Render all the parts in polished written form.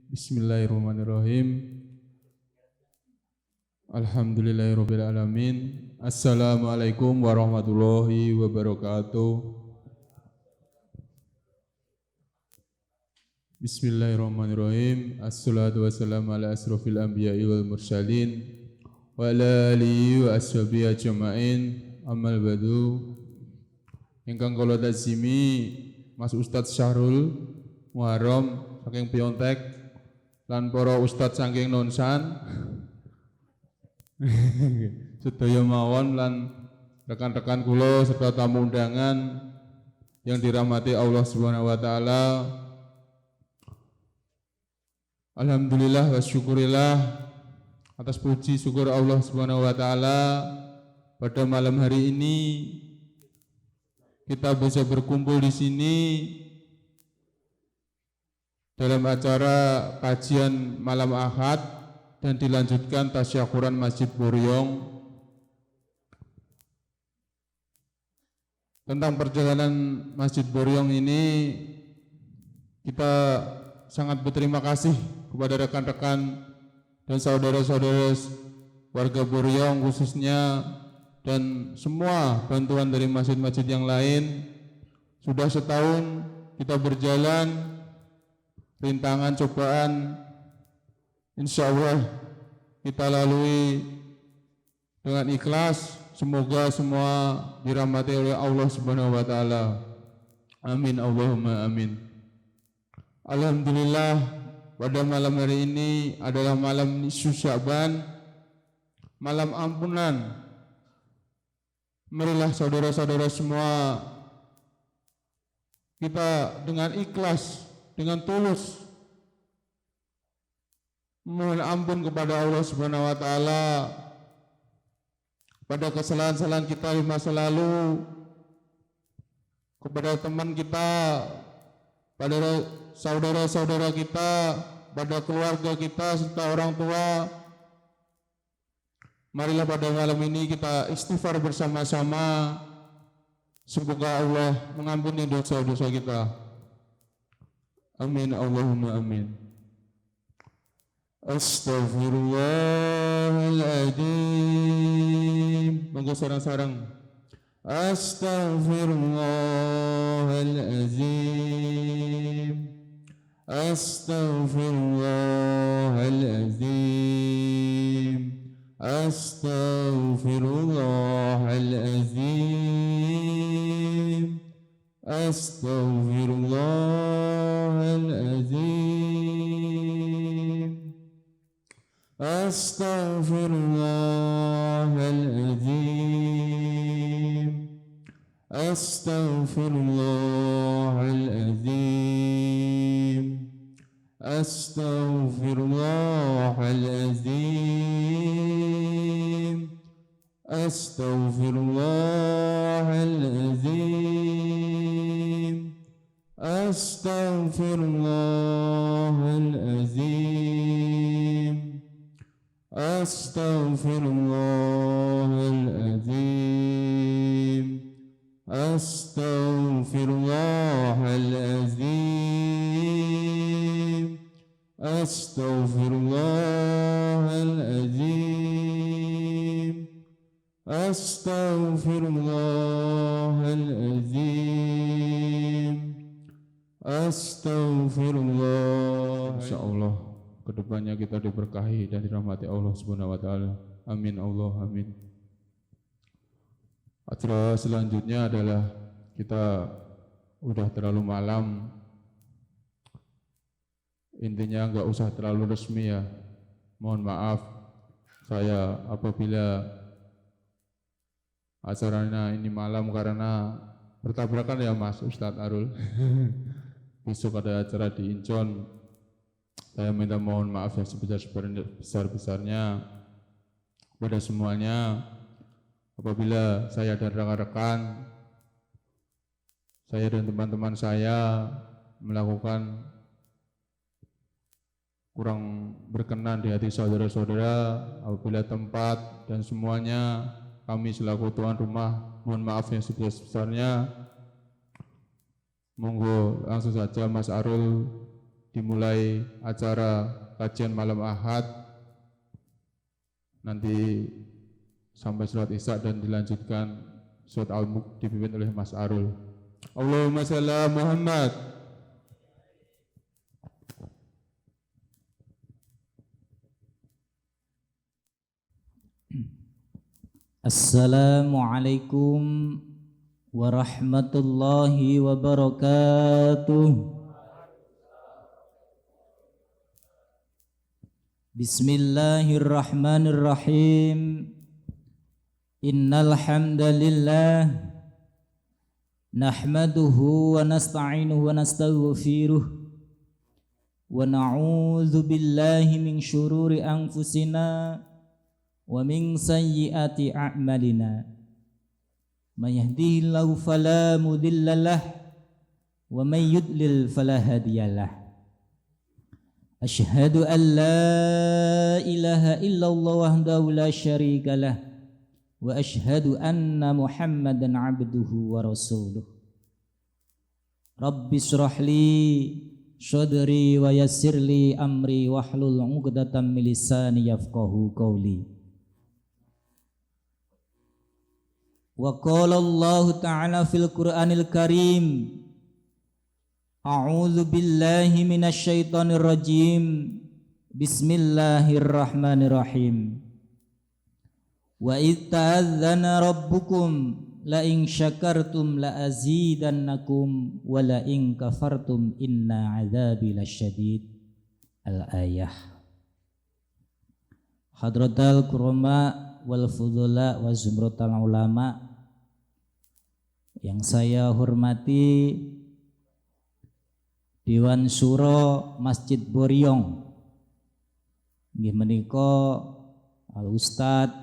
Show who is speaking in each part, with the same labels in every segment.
Speaker 1: Bismillahirrahmanirrahim. Alhamdulillahirabbil alamin. Assalamualaikum warahmatullahi wabarakatuh. Bismillahirrahmanirrahim. Assalatu wassalamu ala asrofil anbiya'i wal mursalin wa ala alihi wa ashabihi ajma'in. Amal badu. Ingkang kula tazimi Mas Ustadz Syahrul Muharram saking Piontek lan para ustadz saking Nonsan sedaya mawon lan rekan-rekan kula serta tamu undangan yang dirahmati Allah Subhanahu wa taala. Alhamdulillah wa syukurillah atas puji syukur Allah Subhanahu wa taala pada malam hari ini kita bisa berkumpul di sini dalam acara kajian malam Ahad dan dilanjutkan tasyakuran Masjid Boryong tentang perjalanan Masjid Boryong ini. Kita sangat berterima kasih kepada rekan-rekan dan saudara-saudara warga Boryong khususnya dan semua bantuan dari masjid-masjid yang lain. Sudah setahun kita berjalan, rintangan, cobaan, insya Allah kita lalui dengan ikhlas. Semoga semua dirahmati oleh Allah Subhanahu wa taala. Amin Allahumma amin. Alhamdulillah pada malam hari ini adalah malam nisfu Sya'ban, malam ampunan. Marilah saudara-saudara semua kita dengan ikhlas, dengan tulus mohon ampun kepada Allah Subhanahu wa taala pada kesalahan-kesalahan kita di masa lalu, kepada teman kita, pada saudara-saudara kita, pada keluarga kita serta orang tua. Marilah pada malam ini kita istighfar bersama-sama. Semoga Allah mengampuni dosa-dosa kita. Amin Allahumma amin. Astaghfirullahaladzim. Monggo sarang-sarang. Astaghfirullahaladzim. Astaghfirullahaladzim. Astaghfirullahaladzim. Astaghfirullahaladzim. Astaghfirullahaladzim. Astaghfirullahaladzim. Astaghfirullahaladzim. Astaghfirullahaladzim. Astaghfirullahaladzim. Astaghfirullahaladzim. Astaghfirullahaladzim. Astaghfirullahaladzim. Astaghfirullahaladzim. Astaghfirullah. Insyaallah kedepannya kita diberkahi dan dirahmati Allah Subhanahu wa taala. Amin Allah amin. Acara selanjutnya adalah kita udah terlalu malam. Intinya enggak usah terlalu resmi ya. Mohon maaf saya apabila acaranya ini malam karena bertabrakan ya Mas Ustadz Arul. Besok ada acara di Incon. Saya minta mohon maaf yang sebesar-besarnya kepada semuanya apabila saya dan rekan-rekan saya dan teman-teman saya melakukan kurang berkenan di hati saudara-saudara. Apabila tempat dan semuanya kami selaku tuan rumah mohon maaf yang sebesar-besarnya. Monggo langsung saja Mas Arul dimulai acara kajian malam Ahad, nanti sampai sholat Isya dan dilanjutkan sholat Al-Mulk dipimpin oleh Mas Arul. Allahumma shalli ala Muhammad.
Speaker 2: Assalamualaikum warahmatullahi wabarakatuh. Bismillahirrahmanirrahim. Innal hamdalillah nahmaduhu wa nasta'inuhu wa nastaghfiruh wa na'udzu billahi min syururi anfusina wa min sayyiati a'malina. May yahdihillahu fala mudhillalah wa may yudlil fala hadiyalah. Asyhadu an la ilaha illallah wahdahu la syarikalah wa asyhadu anna Muhammadan abduhu wa rasuluh. Rabbi shrah li sadri wa yassir li amri wahlul 'uqdatam min lisani yafqahu qawli. Wa qala Allah ta'ala fil Qur'anil Karim, a'udzu billahi minasy syaithanir rajim. Bismillahirrahmanirrahim. Wa idz ta'adzana rabbukum la in syakartum la azidannakum wa la in kafartum inna 'adzabi lasyadid. Al-ayah. Hadratal kurama wal fudula wa zumratal ulama yang saya hormati, Dewan Syuro Masjid Boryong nggih menika Al Ustad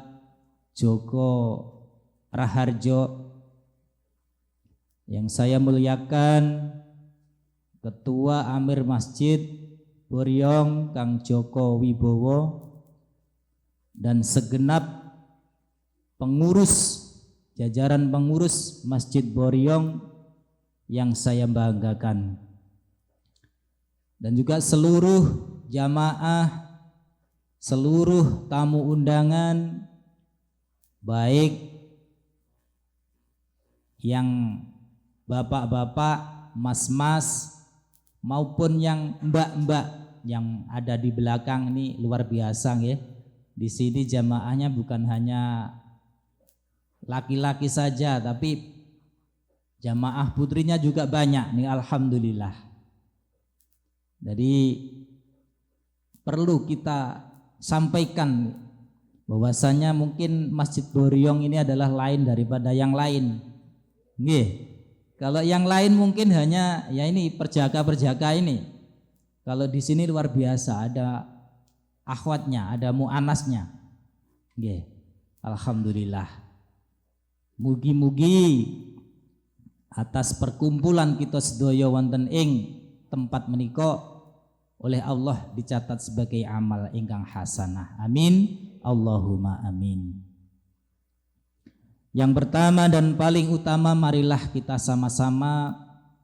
Speaker 2: Joko Raharjo, yang saya muliakan Ketua Amir Masjid Boryong Kang Joko Wibowo dan segenap pengurus, jajaran pengurus Masjid Boryong yang saya banggakan, dan juga seluruh jamaah, seluruh tamu undangan, baik yang bapak-bapak, mas-mas maupun yang mbak-mbak yang ada di belakang ini. Luar biasa ya. Di sini jamaahnya bukan hanya laki-laki saja, tapi jamaah putrinya juga banyak nih, alhamdulillah. Jadi perlu kita sampaikan bahwasanya mungkin Masjid Boryong ini adalah lain daripada yang lain. Nggih. Kalau yang lain mungkin hanya ya ini perjaka-perjaka ini. Kalau di sini luar biasa, ada akhwatnya, ada mu'anasnya. Nggih. Alhamdulillah. Mugi-mugi atas perkumpulan kita sedaya wonten ing tempat menika oleh Allah dicatat sebagai amal ingkang hasanah. Amin. Allahumma amin. Yang pertama dan paling utama, marilah kita sama-sama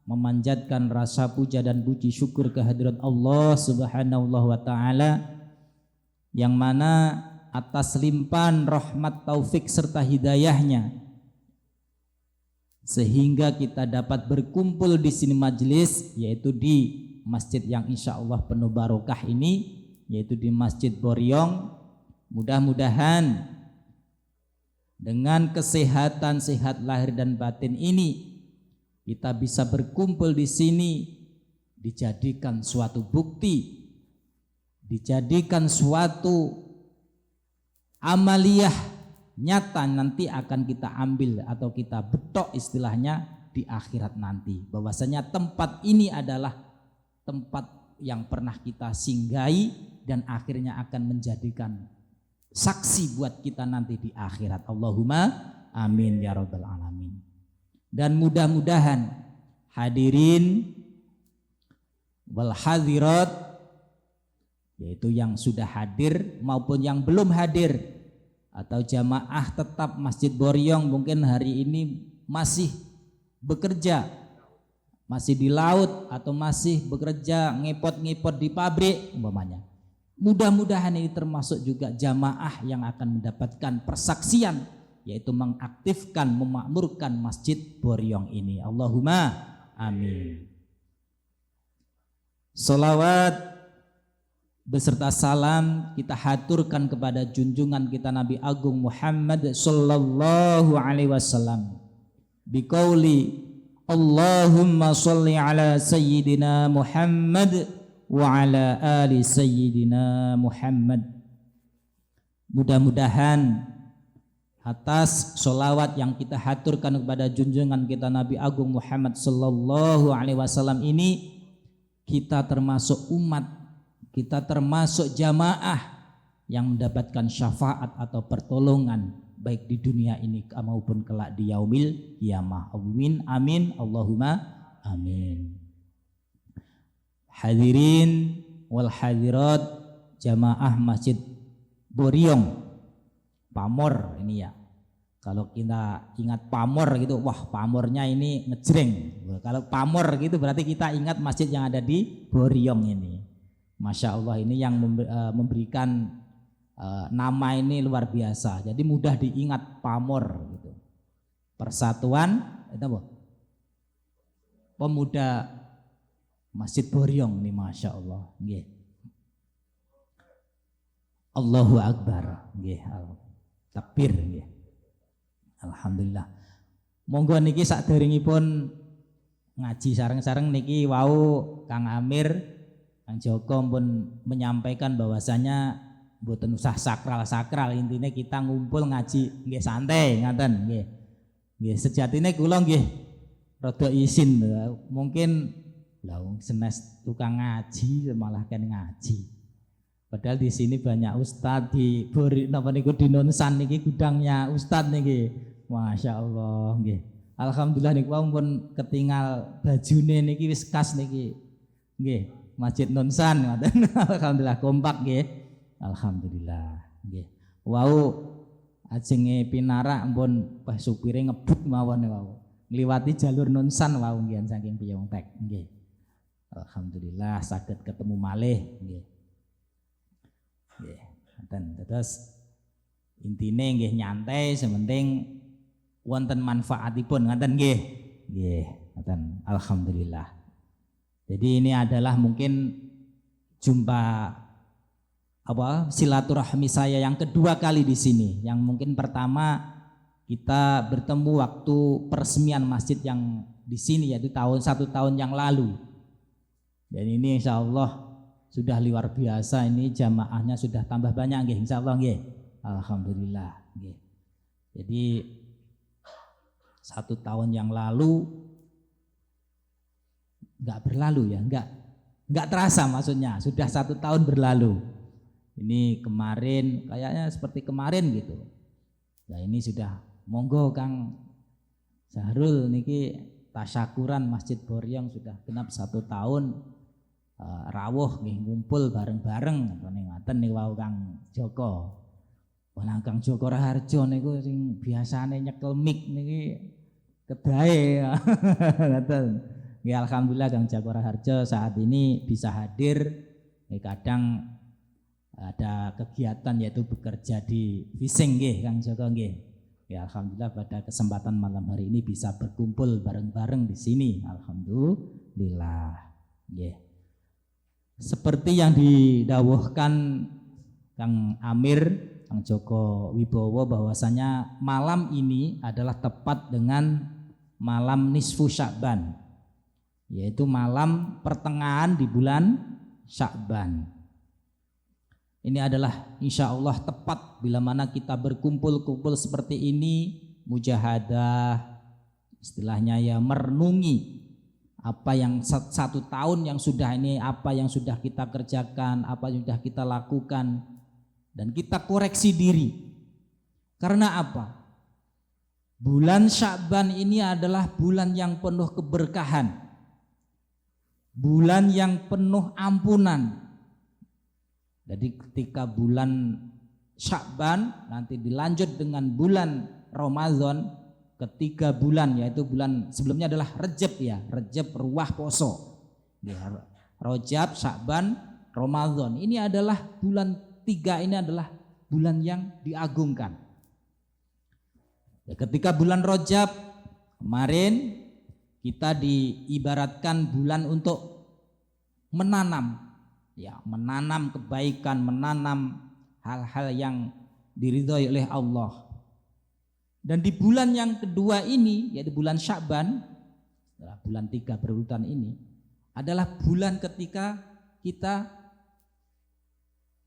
Speaker 2: memanjatkan rasa puja dan puji syukur kehadirat Allah Subhanahu wa taala, yang mana atas limpahan rahmat, taufik serta hidayahnya sehingga kita dapat berkumpul di sini majelis, yaitu di masjid yang insya Allah penuh barokah ini, yaitu di Masjid Boryong. Mudah-mudahan dengan kesehatan, sehat lahir dan batin ini, kita bisa berkumpul di sini, dijadikan suatu bukti, dijadikan suatu amaliyah nyata nanti akan kita ambil atau kita betok istilahnya di akhirat nanti, bahwasanya tempat ini adalah tempat yang pernah kita singgahi dan akhirnya akan menjadikan saksi buat kita nanti di akhirat. Allahumma amin ya rabbal alamin. Dan mudah-mudahan hadirin wal hadirat, yaitu yang sudah hadir maupun yang belum hadir, atau jamaah tetap Masjid Boryong mungkin hari ini masih bekerja masih di laut atau masih bekerja ngepot-ngepot di pabrik umpamanya. Mudah-mudahan ini termasuk juga jamaah yang akan mendapatkan persaksian, yaitu mengaktifkan, memakmurkan Masjid Boryong ini. Allahumma amin. Salawat beserta salam kita haturkan kepada junjungan kita Nabi Agung Muhammad sallallahu alaihi wasallam. Biqauli Allahumma sholli ala sayyidina Muhammad wa ala ali sayyidina Muhammad. Mudah-mudahan atas sholawat yang kita haturkan kepada junjungan kita Nabi Agung Muhammad sallallahu alaihi wasallam ini, kita termasuk umat, kita termasuk jamaah yang mendapatkan syafaat atau pertolongan baik di dunia ini maupun kelak di yaumil qiyamah. Amin amin Allahumma amin. Hadirin wal hadirat jamaah Masjid Boryong Pamor ini ya. Kalau kita ingat pamor gitu, wah pamornya ini ngejreng. Kalau pamor gitu berarti kita ingat masjid yang ada di Boryong ini. Masya Allah, ini yang memberikan nama ini luar biasa. Jadi mudah diingat pamor gitu. Persatuan itu apa? Pemuda Masjid Boryong ini, Masya Allah. Nggih. Allahu Akbar. Nggih. Takbir. Nggih. Alhamdulillah. Monggo niki saderengipun ngaji sareng-sareng niki wau Kang Amir, Kang Joko pun menyampaikan bahwasanya mboten usah sakral-sakral, intinya kita ngumpul ngaji nggih santai ngaten nggih. Nggih sejatine kula nggih rada isin mungkin lha wong senes tukang ngaji malah kan ngaji. Padahal di sini banyak ustadz di napa niku di Nonsan niki gudangnya ustadz niki. Masya Allah nggih. Alhamdulillah niku pun ketinggal bajune niki wis kas niki. Nggih, Masjid Nonsan ngoten. Alhamdulillah kompak nggih. Alhamdulillah nggih. Wau ajenge pinarak ampun supire ngebut mawon wau. Ngliwati jalur Nonsan wau nggih saking Piyongtek nggih. Alhamdulillah saged ketemu malih nggih. Nggih, ngoten. Terus intine nggih nyantai sementing wonten manfaatipun ngoten nggih. Nggih, ngoten. Alhamdulillah. Jadi ini adalah mungkin jumpa silaturahmi saya yang kedua kali di sini. Yang mungkin pertama kita bertemu waktu peresmian masjid yang di sini yaitu satu tahun yang lalu. Dan ini insya Allah sudah luar biasa, ini jamaahnya sudah tambah banyak nggih insya Allah nggih. Alhamdulillah nggih. Jadi 1 tahun yang lalu enggak berlalu ya, enggak terasa maksudnya sudah 1 tahun berlalu. Ini kemarin kayaknya seperti kemarin gitu. Nah ini sudah monggo Kang Sahrul niki tasyakuran Masjid Boryong sudah genap 1 tahun. Rawuh nggih ngumpul bareng-bareng ngaten niku wau Kang Joko. Wong Kang Joko Raharjo niku sing biasane nyekel mic niki kedae. Ngaten. Nggih alhamdulillah Kang Joko Raharjo saat ini bisa hadir. Kadang ada kegiatan yaitu bekerja di Vising nggih Kang Joko nggih. Ya alhamdulillah pada kesempatan malam hari ini bisa berkumpul bareng-bareng di sini. Alhamdulillah. Nggih. Seperti yang didawuhkan Kang Amir, Kang Joko Wibowo bahwasanya malam ini adalah tepat dengan malam nisfu Sya'ban, yaitu malam pertengahan di bulan Sya'ban. Ini adalah insya Allah tepat bila mana kita berkumpul-kumpul seperti ini, mujahadah, istilahnya ya merenungi apa yang 1 tahun yang sudah ini, apa yang sudah kita kerjakan, apa yang sudah kita lakukan, dan kita koreksi diri. Karena apa? Bulan Sya'ban ini adalah bulan yang penuh keberkahan, bulan yang penuh ampunan. Jadi ketika bulan Sya'ban nanti dilanjut dengan bulan Ramadan, ketiga bulan, yaitu bulan sebelumnya adalah Rejab ya, Rejab ruah poso ya, Rajab, Sya'ban, Ramadan. Ini adalah bulan 3, ini adalah bulan yang diagungkan ya. Ketika bulan Rajab kemarin kita diibaratkan bulan untuk menanam ya, menanam kebaikan, menanam hal-hal yang diridhoi oleh Allah. Dan di bulan yang kedua ini, yaitu bulan Sya'ban, bulan 3 berurutan ini, adalah bulan ketika kita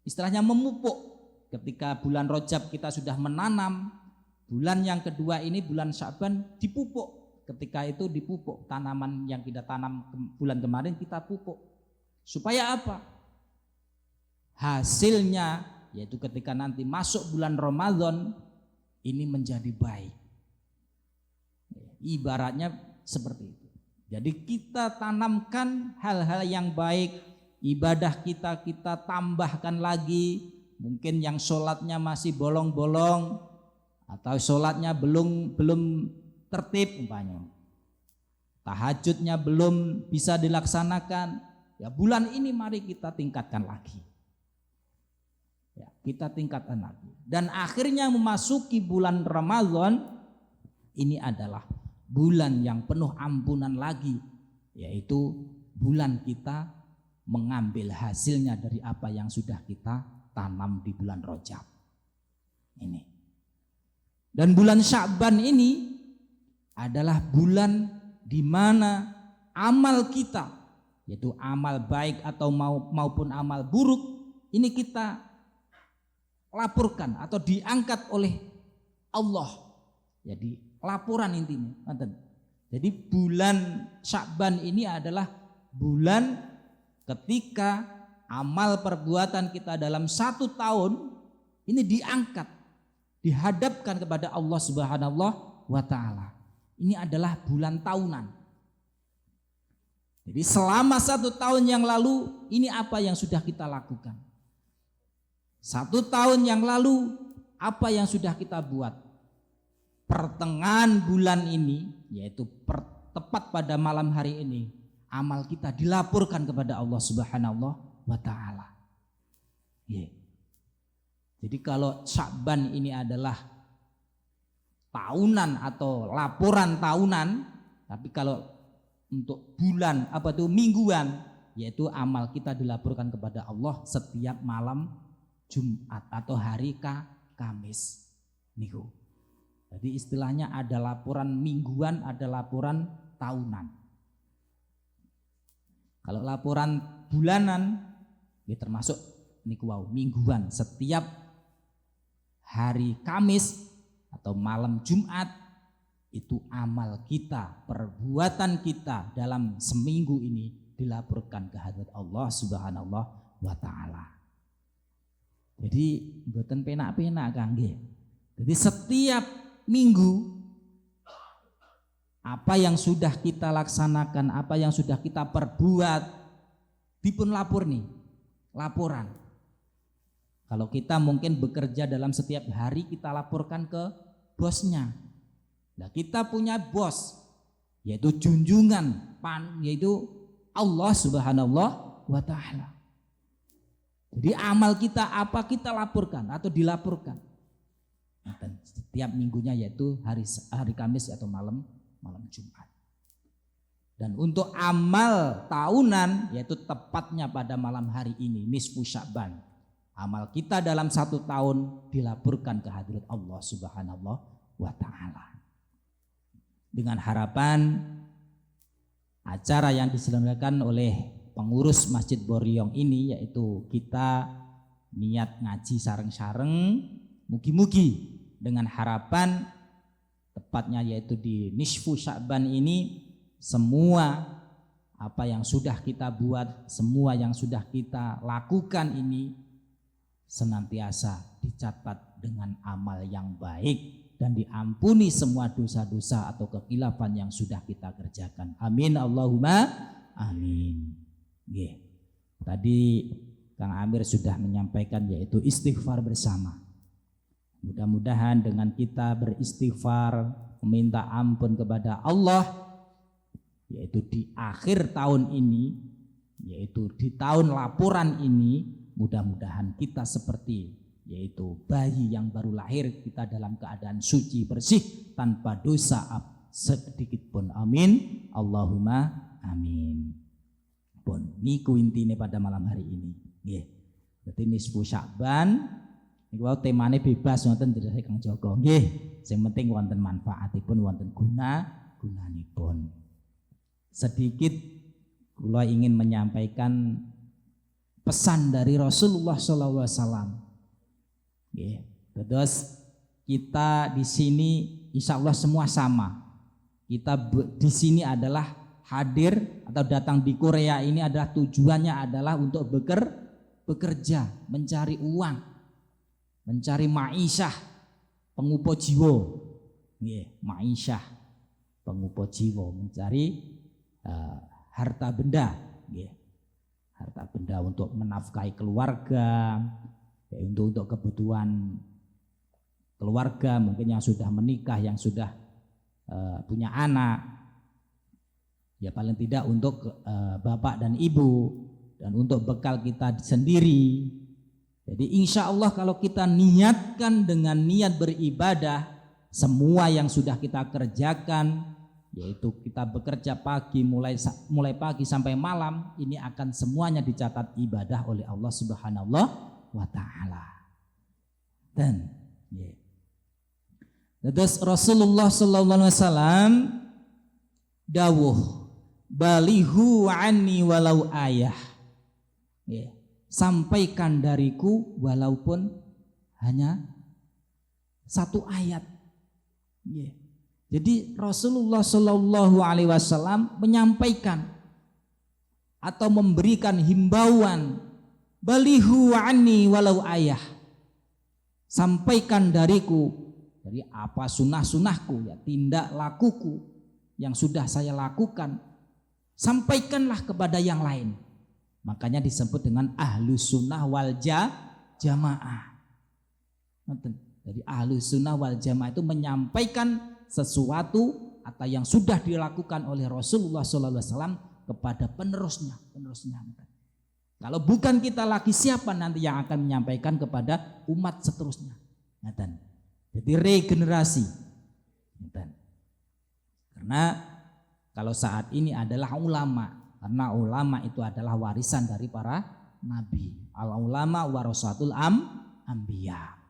Speaker 2: istilahnya memupuk. Ketika bulan Rajab kita sudah menanam, bulan yang kedua ini bulan Sya'ban dipupuk. Ketika itu dipupuk, tanaman yang kita tanam bulan kemarin kita pupuk. Supaya apa? Hasilnya, yaitu ketika nanti masuk bulan Ramadan ini menjadi baik. Ibaratnya seperti itu. Jadi kita tanamkan hal-hal yang baik, ibadah kita tambahkan lagi. Mungkin yang sholatnya masih bolong-bolong atau sholatnya belum tertib umpamanya, tahajudnya belum bisa dilaksanakan ya, bulan ini mari kita tingkatkan lagi ya, kita tingkatkan lagi. Dan akhirnya memasuki bulan Ramadan, ini adalah bulan yang penuh ampunan lagi, yaitu bulan kita mengambil hasilnya dari apa yang sudah kita tanam di bulan Rajab ini. Dan bulan Sya'ban ini adalah bulan di mana amal kita, yaitu amal baik atau maupun amal buruk, ini kita laporkan atau diangkat oleh Allah. Jadi laporan intinya. Jadi bulan Sya'ban ini adalah bulan ketika amal perbuatan kita dalam 1 tahun ini diangkat, dihadapkan kepada Allah Subhanahu wa Ta'ala. Ini adalah bulan tahunan. Jadi selama 1 tahun yang lalu ini apa yang sudah kita lakukan? 1 tahun yang lalu apa yang sudah kita buat? Pertengahan bulan ini, yaitu tepat pada malam hari ini, amal kita dilaporkan kepada Allah Subhanahu wa Ta'ala. Jadi kalau Sya'ban ini adalah tahunan atau laporan tahunan, tapi kalau untuk bulan mingguan, yaitu amal kita dilaporkan kepada Allah setiap malam Jumat atau hari Kamis niku. Jadi istilahnya ada laporan mingguan, ada laporan tahunan. Kalau laporan bulanan ya termasuk niku mingguan, setiap hari Kamis atau malam Jumat itu amal kita, perbuatan kita dalam seminggu ini dilaporkan ke hadirat Allah Subhanahu wa Ta'ala. Jadi mboten penak-penak kangge. Jadi setiap minggu apa yang sudah kita laksanakan, apa yang sudah kita perbuat dipun lapor nih, laporan. Kalau kita mungkin bekerja dalam setiap hari kita laporkan ke bosnya. Nah, kita punya bos yaitu junjungan yaitu Allah Subhanahu wa Ta'ala. Jadi amal kita apa kita laporkan atau dilaporkan. Dan setiap minggunya yaitu hari Kamis atau malam Jumat. Dan untuk amal tahunan yaitu tepatnya pada malam hari ini nisfu Sya'ban. Amal kita dalam 1 tahun dilaporkan ke hadirat Allah Subhanahu wa Ta'ala. Dengan harapan acara yang diselenggarakan oleh pengurus Masjid Boryong ini, yaitu kita niat ngaji sareng-sareng, mugi-mugi dengan harapan tepatnya yaitu di nisfu Sya'ban ini, semua apa yang sudah kita buat, semua yang sudah kita lakukan ini senantiasa dicatat dengan amal yang baik dan diampuni semua dosa-dosa atau kekilafan yang sudah kita kerjakan. Amin Allahumma amin. Tadi Kang Amir sudah menyampaikan yaitu istighfar bersama. Mudah-mudahan dengan kita beristighfar meminta ampun kepada Allah, yaitu di akhir tahun ini, yaitu di tahun laporan ini, mudah-mudahan kita seperti yaitu bayi yang baru lahir, kita dalam keadaan suci bersih tanpa dosa sedikit pun. Amin, Allahumma amin. Pun niku intine pada malam hari ini nggih. Dadi nisfu Sya'ban niku temane bebas wonten dari Kang Joko nggih. Sing penting wonten manfaatipun, wonten gunanipun. Sedikit kula ingin menyampaikan pesan dari Rasulullah sallallahu alaihi wasallam. Nggih. Terus kita di sini insya Allah semua sama. Kita di sini adalah hadir atau datang di Korea ini adalah tujuannya adalah untuk bekerja, mencari uang, mencari ma'isyah, pengupo jiwa, ma'isyah, pengupo jiwa, mencari harta benda, harta benda untuk menafkahi keluarga, untuk kebutuhan keluarga, mungkin yang sudah menikah, yang sudah punya anak. Ya paling tidak untuk bapak dan ibu dan untuk bekal kita sendiri. Jadi insya Allah kalau kita niatkan dengan niat beribadah, semua yang sudah kita kerjakan, yaitu kita bekerja pagi mulai pagi sampai malam, ini akan semuanya dicatat ibadah oleh Allah Subhanahu wa Ta'ala. Dan terus Rasulullah Sallallahu Alaihi Wasallam dawuh, balihu anni walau ayah, sampaikan dariku walaupun hanya satu ayat. Jadi Rasulullah Sallallahu Alaihi Wasallam menyampaikan atau memberikan himbauan, balihu anni walau ayah, sampaikan dariku dari apa sunnah-sunnahku, ya tindak lakuku yang sudah saya lakukan, sampaikanlah kepada yang lain. Makanya disebut dengan ahlus sunnah wal jamaah. Jadi ahlus sunnah wal jamaah itu menyampaikan sesuatu atau yang sudah dilakukan oleh Rasulullah SAW kepada penerusnya. Kalau bukan kita lagi, siapa nanti yang akan menyampaikan kepada umat seterusnya? Jadi regenerasi. Karena kalau saat ini adalah ulama, karena ulama itu adalah warisan dari para nabi. Al ulama warasatul anbiya.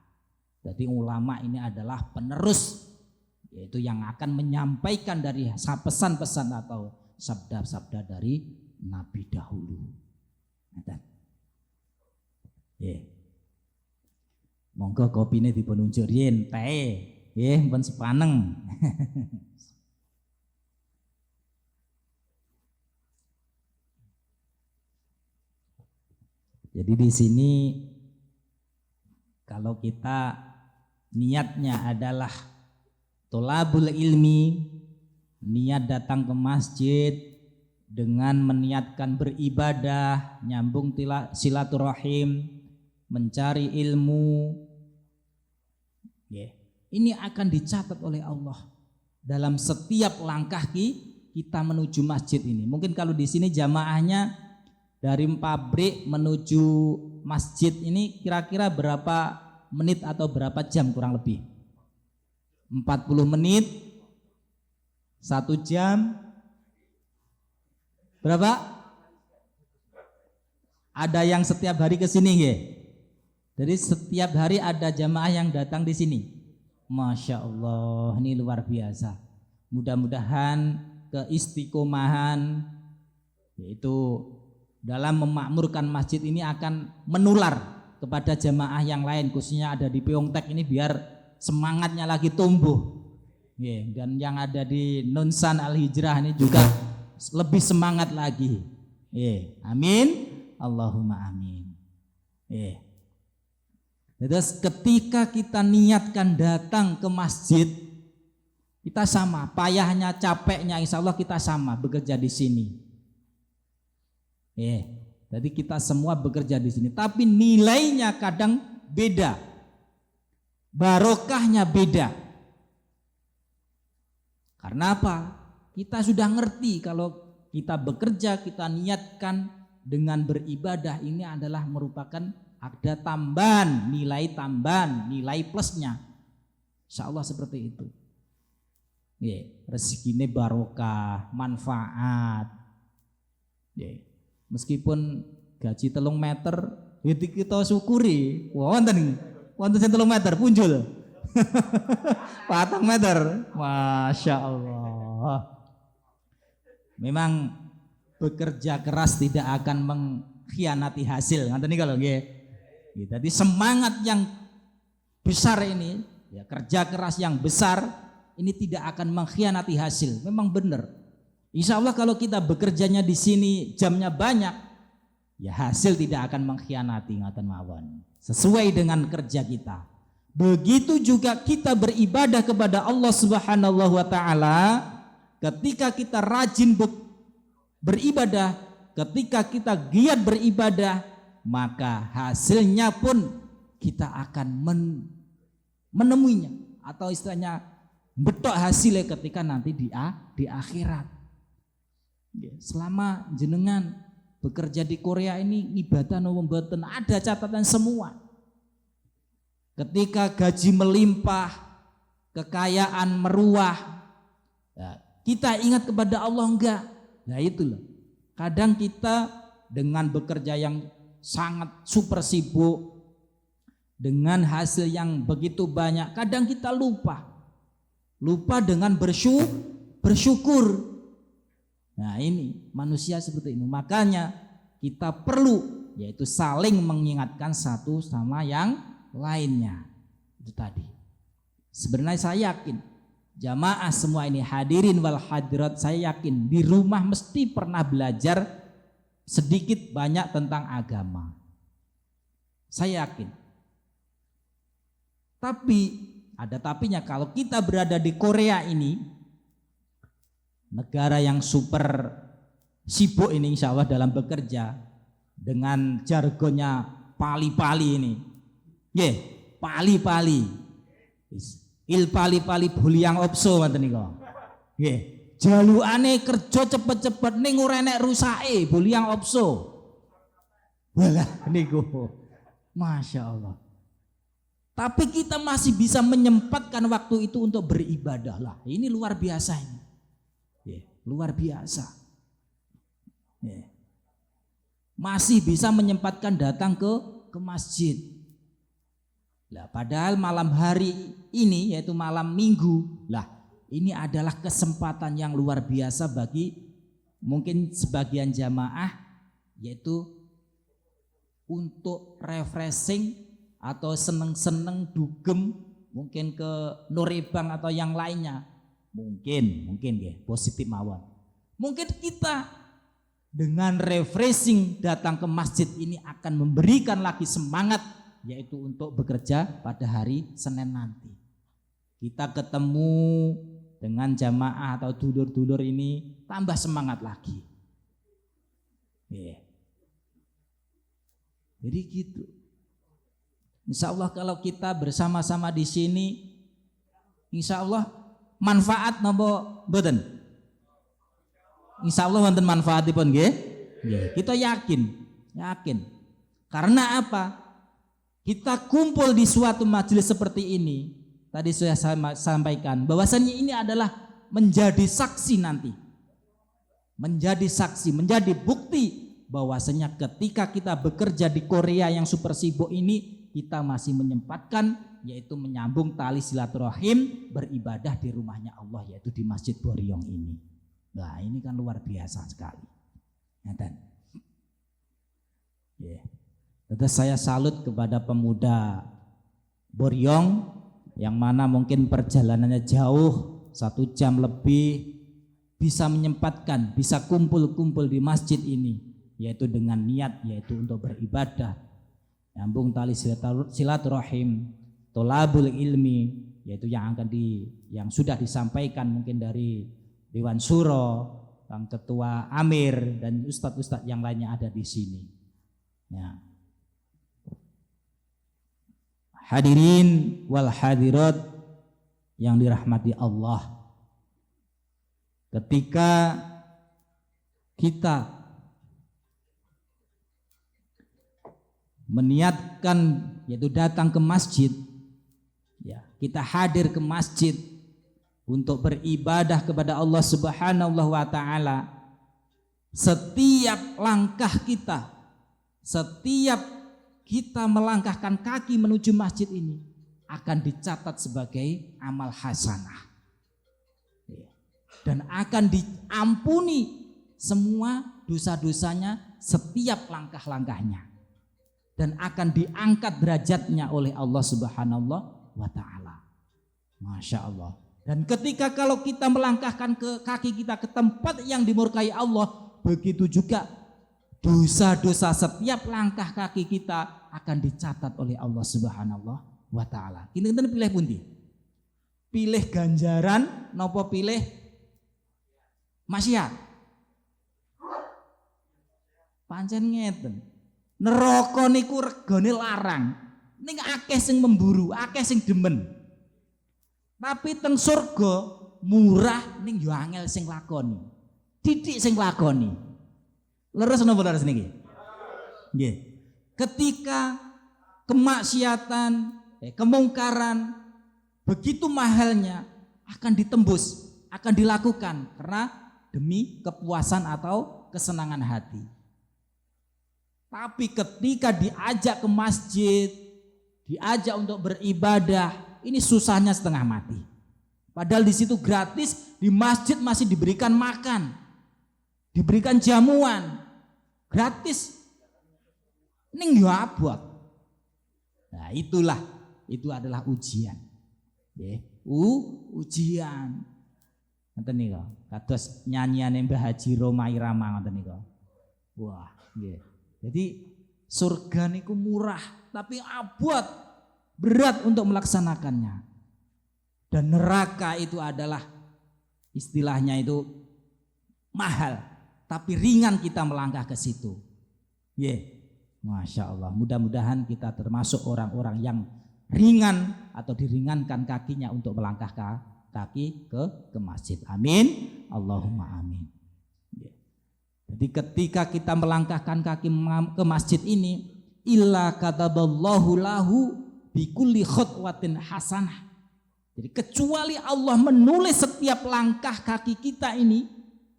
Speaker 2: Jadi ulama ini adalah penerus, yaitu yang akan menyampaikan dari pesan-pesan atau sabda-sabda dari nabi dahulu. Monggo kopine dipun unjuk riyen teh, nggih pun sepaneng. Jadi di sini kalau kita niatnya adalah tholabul ilmi, niat datang ke masjid dengan meniatkan beribadah, nyambung silaturahim, mencari ilmu, ini akan dicatat oleh Allah dalam setiap langkah kita menuju masjid ini. Mungkin kalau di sini jamaahnya dari pabrik menuju masjid ini kira-kira berapa menit atau berapa jam kurang lebih? 40 menit, 1 jam, berapa? Ada yang setiap hari ke sini nggih? Jadi setiap hari ada jamaah yang datang di sini. Masya Allah, ini luar biasa. Mudah-mudahan keistiqomahan, yaitu dalam memakmurkan masjid ini akan menular kepada jamaah yang lain, khususnya ada di Pyeongtaek ini, biar semangatnya lagi tumbuh. Dan yang ada di Nunsan Al-Hijrah ini juga lebih semangat lagi. Amin, Allahumma amin. Terus ketika kita niatkan datang ke masjid, kita sama, payahnya, capeknya, insya Allah kita sama bekerja di sini. Jadi kita semua bekerja di sini, tapi nilainya kadang beda, barokahnya beda. Karena apa? Kita sudah ngerti kalau kita bekerja, kita niatkan dengan beribadah ini adalah merupakan ada tambahan, nilai plusnya. Insya Allah seperti itu. Rezekinya barokah, manfaat. Meskipun gaji 3 meter, itu kita syukuri. Wonten 3 meter punjul. 4 meter, masya Allah. Memang bekerja keras tidak akan mengkhianati hasil. Nanti nih kalau jadi semangat yang besar ini, ya kerja keras yang besar ini tidak akan mengkhianati hasil. Memang benar. Insya Allah kalau kita bekerjanya di sini jamnya banyak, ya hasil tidak akan mengkhianati ngaten mawon. Sesuai dengan kerja kita. Begitu juga kita beribadah kepada Allah Subhanahu wa taala, ketika kita rajin beribadah, ketika kita giat beribadah, maka hasilnya pun kita akan menemuinya, atau istilahnya betok hasilnya ketika nanti di akhirat. Selama jenengan bekerja di Korea ini ibadah no mboten, ada catatan semua. Ketika gaji melimpah, kekayaan meruah, ya, kita ingat kepada Allah enggak? Nah itulah. Kadang kita dengan bekerja yang sangat super sibuk, dengan hasil yang begitu banyak, kadang kita lupa dengan bersyukur. Nah ini manusia seperti ini. Makanya kita perlu yaitu saling mengingatkan satu sama yang lainnya. Itu tadi. Sebenarnya saya yakin jamaah semua ini hadirin wal hadirat, saya yakin di rumah mesti pernah belajar sedikit banyak tentang agama. Saya yakin. Tapi ada tapinya, kalau kita berada di Korea ini, negara yang super sibuk ini insya Allah dalam bekerja, dengan jargonnya pali-pali ini. Pali-pali. Il pali-pali buliang opso ngoten niku. Nggih, jalukane kerja cepet-cepet ning ora enek rusake buliang opso. Walah niku. Masya Allah. Tapi kita masih bisa menyempatkan waktu itu untuk beribadah lah. Ini luar biasa ini. Luar biasa. Masih bisa menyempatkan datang ke masjid. Lah, padahal malam hari ini yaitu malam minggu, lah ini adalah kesempatan yang luar biasa bagi mungkin sebagian jamaah, yaitu untuk refreshing atau seneng-seneng dugem, mungkin ke Norebang atau yang lainnya, mungkin ya positif mawon. Mungkin kita dengan refreshing datang ke masjid ini akan memberikan lagi semangat, yaitu untuk bekerja pada hari Senin nanti. Kita ketemu dengan jamaah atau dulur-dulur ini tambah semangat lagi. Jadi gitu. Insya Allah kalau kita bersama-sama di sini, insya Allah manfaat napa mboten? Insya Allah wonten manfaatipun nggih. Kita yakin. Karena apa? Kita kumpul di suatu majelis seperti ini, tadi sudah saya sampaikan bahwasannya ini adalah menjadi saksi nanti, menjadi saksi, menjadi bukti bahwasanya ketika kita bekerja di Korea yang super sibuk ini, kita masih menyempatkan yaitu menyambung tali silaturahim, beribadah di rumahnya Allah, yaitu di Masjid Boryong ini. Nah ini kan luar biasa sekali. Terus saya salut kepada pemuda Boryong yang mana mungkin perjalanannya jauh 1 jam lebih, bisa menyempatkan, bisa kumpul-kumpul di masjid ini, yaitu dengan niat yaitu untuk beribadah, nyambung tali silaturahim, tolabul ilmi, yaitu yang sudah disampaikan mungkin dari Dewan Suro, Bang Ketua Amir dan ustadz-ustadz yang lainnya ada di sini. Ya. Hadirin wal hadirat yang dirahmati Allah. ketika kita meniatkan yaitu datang ke masjid, ya, kita hadir ke masjid untuk beribadah kepada Allah Subhanahu wa taala, setiap langkah kita, setiap kita melangkahkan kaki menuju masjid ini akan dicatat sebagai amal hasanah dan akan diampuni semua dosa-dosanya setiap langkah-langkahnya dan akan diangkat derajatnya oleh Allah Subhanahu wa taala. Masya Allah. Dan ketika kalau kita melangkahkan kaki kita ke tempat yang dimurkai Allah, begitu juga dosa-dosa setiap langkah kaki kita akan dicatat oleh Allah Subhanahu wa taala. Kita pilih pundi? Pilih ganjaran napa pilih maksiat? Pancen ngeten. Neraka niku regane larang. Ning akeh sing memburu, akeh sing demen. Tapi teng surga murah ning yo angel sing lakoni. Didik sing lakoni. Leres napa leres niki? Nggih. Ketika kemaksiatan, kemungkaran begitu mahalnya akan ditembus, akan dilakukan karena demi kepuasan atau kesenangan hati. Tapi ketika diajak ke masjid, diajak untuk beribadah, ini susahnya setengah mati. Padahal di situ gratis, di masjid masih diberikan makan, diberikan jamuan, gratis. Ning yo abot. Nah, itu adalah ujian. Nggih, ujian. Ngoten nika, kados nyanyiane Mbah Haji Roma Irama ngoten nika. Wah, nggih. Jadi surga niku murah tapi abot, berat untuk melaksanakannya. Dan neraka itu adalah istilahnya itu mahal tapi ringan kita melangkah ke situ. Masya Allah, mudah-mudahan kita termasuk orang-orang yang ringan atau diringankan kakinya untuk melangkah kaki ke masjid. Amin. Allahumma amin. Jadi ketika kita melangkahkan kaki ke masjid ini, illa kataballahu lahu bikulli khutwatin hasanah. Jadi kecuali Allah menulis setiap langkah kaki kita ini,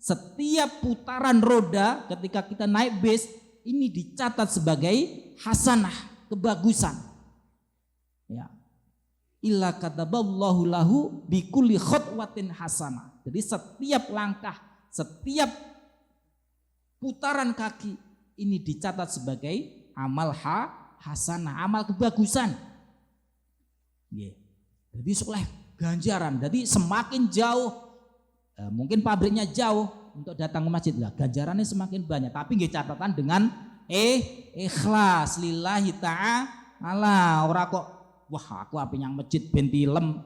Speaker 2: setiap putaran roda ketika kita naik bis ini dicatat sebagai hasanah, kebagusan. Ya. Illa kataballahu lahu bikulli khutwatin hasanah. Jadi setiap langkah, setiap putaran kaki ini dicatat sebagai amal hasanah, amal kebagusan. Jadi soleh ganjaran. Jadi semakin jauh, mungkin pabriknya jauh untuk datang ke masjid lah, ganjarannya semakin banyak. Tapi nggih catatan dengan ikhlas lillahi ta'ala. Ora kok wah aku ape nyang masjid ben tilem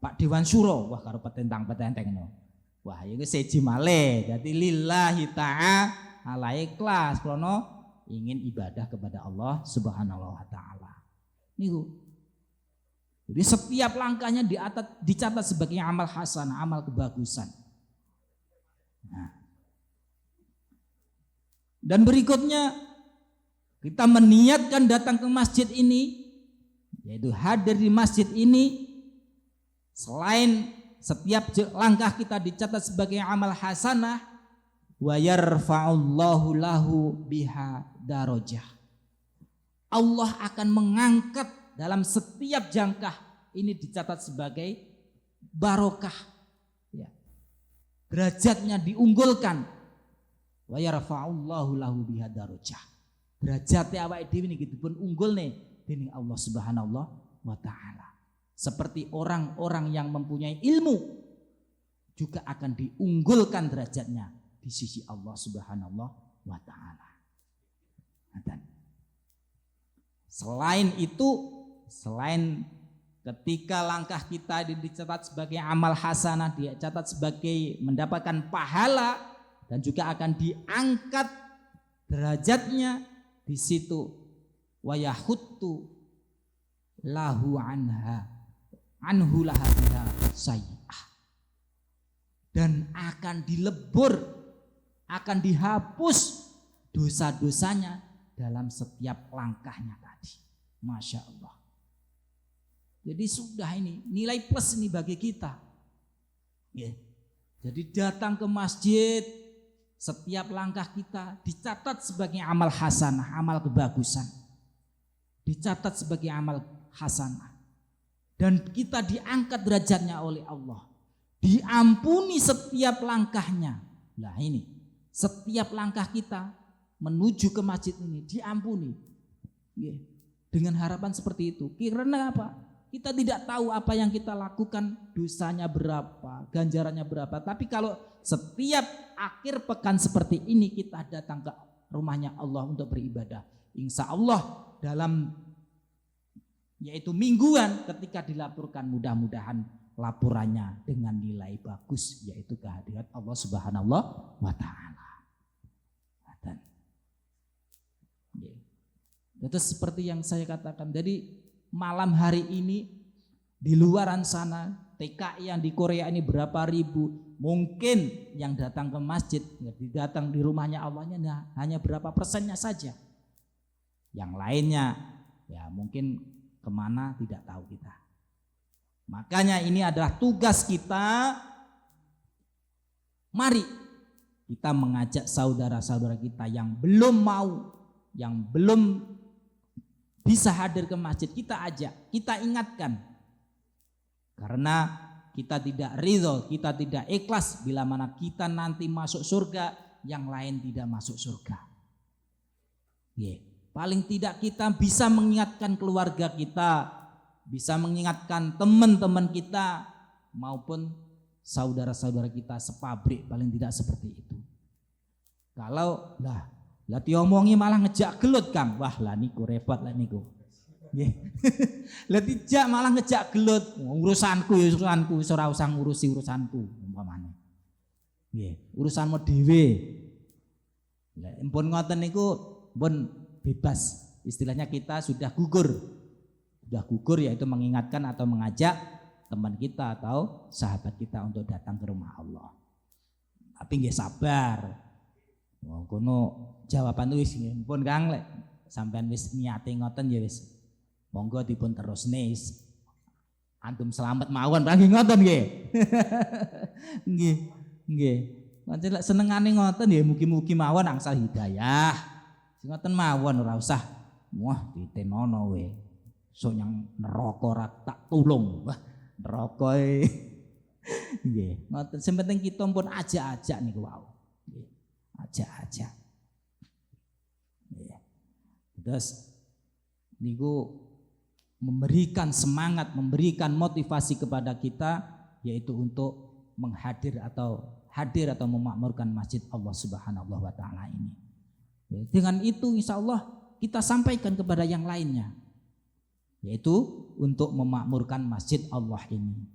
Speaker 2: Pak Dewan Suro, wah karo petentang-petenteng no. Wah iku seji malih. Dadi lillahi ta'ala ikhlas krono ingin ibadah kepada Allah Subhanahu wa taala. Niku. Jadi setiap langkahnya dicatat sebagai amal hasanah, amal kebagusan. Nah. Dan berikutnya kita meniatkan datang ke masjid ini, yaitu hadir di masjid ini, selain setiap langkah kita dicatat sebagai amal hasanah, wa yarfa'ullahu lahu biha darajah. Allah akan mengangkat dalam setiap jangkah ini dicatat sebagai barokah. Ya. Derajatnya diunggulkan. Wa yarfa'ullahu lahu biha darajah. Derajatnya awake dhewe niki dipun unggulne dening Allah Subhanahu wa taala. Seperti orang-orang yang mempunyai ilmu juga akan diunggulkan derajatnya di sisi Allah Subhanahu wa taala. Selain itu, selain ketika langkah kita dicatat sebagai amal hasanah, dicatat sebagai mendapatkan pahala dan juga akan diangkat derajatnya di situ, wa yahuttu lahu anhu laha sayyi'ah. dan akan dilebur, akan dihapus dosa-dosanya dalam setiap langkahnya tadi. Masya Allah. Jadi sudah ini nilai plus ini bagi kita. Ya. Jadi datang ke masjid, setiap langkah kita dicatat sebagai amal hasanah, amal kebagusan. Dicatat sebagai amal hasanah. Dan kita diangkat derajatnya oleh Allah. Diampuni setiap langkahnya. Nah ini, setiap langkah kita menuju ke masjid ini diampuni. Ya. Dengan harapan seperti itu. Karena apa? Kita tidak tahu apa yang kita lakukan, dosanya berapa, ganjarannya berapa. Tapi kalau setiap akhir pekan seperti ini kita datang ke rumahnya Allah untuk beribadah, insya Allah dalam yaitu mingguan ketika dilaporkan mudah-mudahan laporannya dengan nilai bagus, yaitu kehadirat Allah Subhanahu wa Ta'ala. Itu seperti yang saya katakan. Jadi malam hari ini di luaran sana TKI yang di Korea ini berapa ribu, mungkin yang datang ke masjid, datang di rumahnya Allahnya hanya berapa persennya saja. Yang lainnya ya mungkin kemana tidak tahu kita. Makanya ini adalah tugas kita. Mari kita mengajak saudara-saudara kita yang belum mau, yang belum bisa hadir ke masjid, kita ajak, kita ingatkan. Karena kita tidak ridho, kita tidak ikhlas bila mana kita nanti masuk surga, yang lain tidak masuk surga. Paling tidak kita bisa mengingatkan keluarga kita, bisa mengingatkan teman-teman kita maupun saudara-saudara kita sepabrik, paling tidak seperti itu. Kalau lah diomongi malah ngejak gelut Kang, wah lah niku repot lah niku. Lah dijak malah ngejak gelut, urusanku ya urusanku, ora usah ngurusi urusanku umpamane. Urusanmu dhewe. Lah empun ngoten niku pun bebas, istilahnya kita sudah gugur yaitu mengingatkan atau mengajak teman kita atau sahabat kita untuk datang ke rumah Allah. Tapi nggih sabar. Kono jawaban wis pun Kang lek sampean wis niate ngoten ya wis. Monggo dipun terusne antum selamat mawon nggih ngoten nggih. Nggih. Pancen lek senengane ngoten ya mugi-mugi mawon angsal hidayah. Ngoten mawon ora usah wah ditenono we. Sok nyang neraka ora tak tulung. Wah, neraka nggih. Ngoten sing penting kita pun ajak-ajak niku wau. Nggih. Ajak-ajak. Nggih. Terus niku memberikan semangat, memberikan motivasi kepada kita yaitu untuk hadir atau memakmurkan masjid Allah Subhanahu wa Ta'ala ini. Dengan itu insya Allah kita sampaikan kepada yang lainnya, yaitu untuk memakmurkan masjid Allah ini.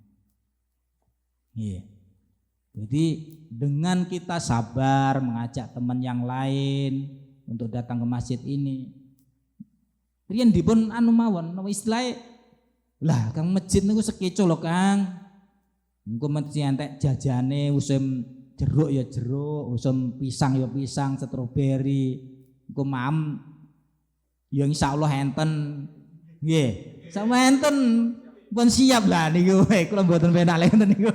Speaker 2: Jadi dengan kita sabar mengajak teman yang lain untuk datang ke masjid ini, riyen dipun anu mawon istilahnya lah Kang masjid niku sekeco lho Kang. Engko mesti entek jajane usum jeruk ya jeruk, usum pisang ya pisang, stroberi. Engko mam ya insyaallah enten. Nggih. Sama enten pun siap lah niku. Kula mboten penak lek enten niku.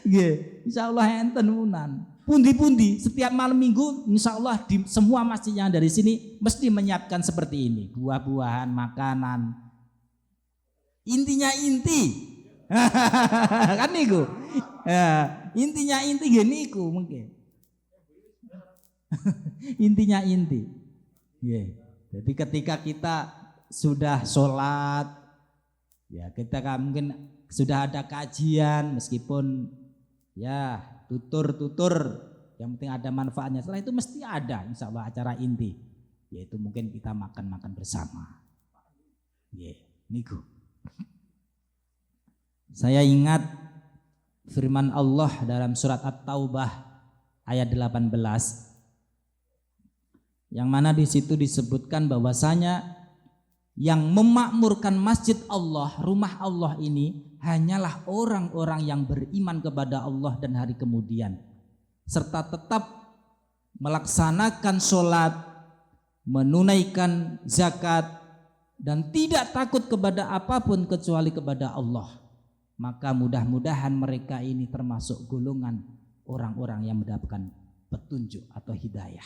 Speaker 2: Nggih, insyaallah enten unan. Pundi-pundi setiap malam minggu insyaallah di semua masjid yang dari sini mesti menyiapkan seperti ini, buah-buahan, makanan. Intinya inti. Kan niku. Ya, intinya inti nggih niku mungkin. Intinya inti. Nggih. Jadi ketika kita sudah sholat, ya kita mungkin sudah ada kajian meskipun ya tutur yang penting ada manfaatnya. Setelah itu mesti ada insya Allah acara inti, yaitu mungkin kita makan bersama. Niku. Saya ingat firman Allah dalam surat At-Taubah ayat 18 yang mana di situ disebutkan bahwasanya Yang memakmurkan masjid Allah, rumah Allah ini hanyalah orang-orang yang beriman kepada Allah dan hari kemudian, serta tetap melaksanakan sholat, menunaikan zakat, dan tidak takut kepada apapun kecuali kepada Allah. Maka mudah-mudahan mereka ini termasuk golongan orang-orang yang mendapatkan petunjuk atau hidayah.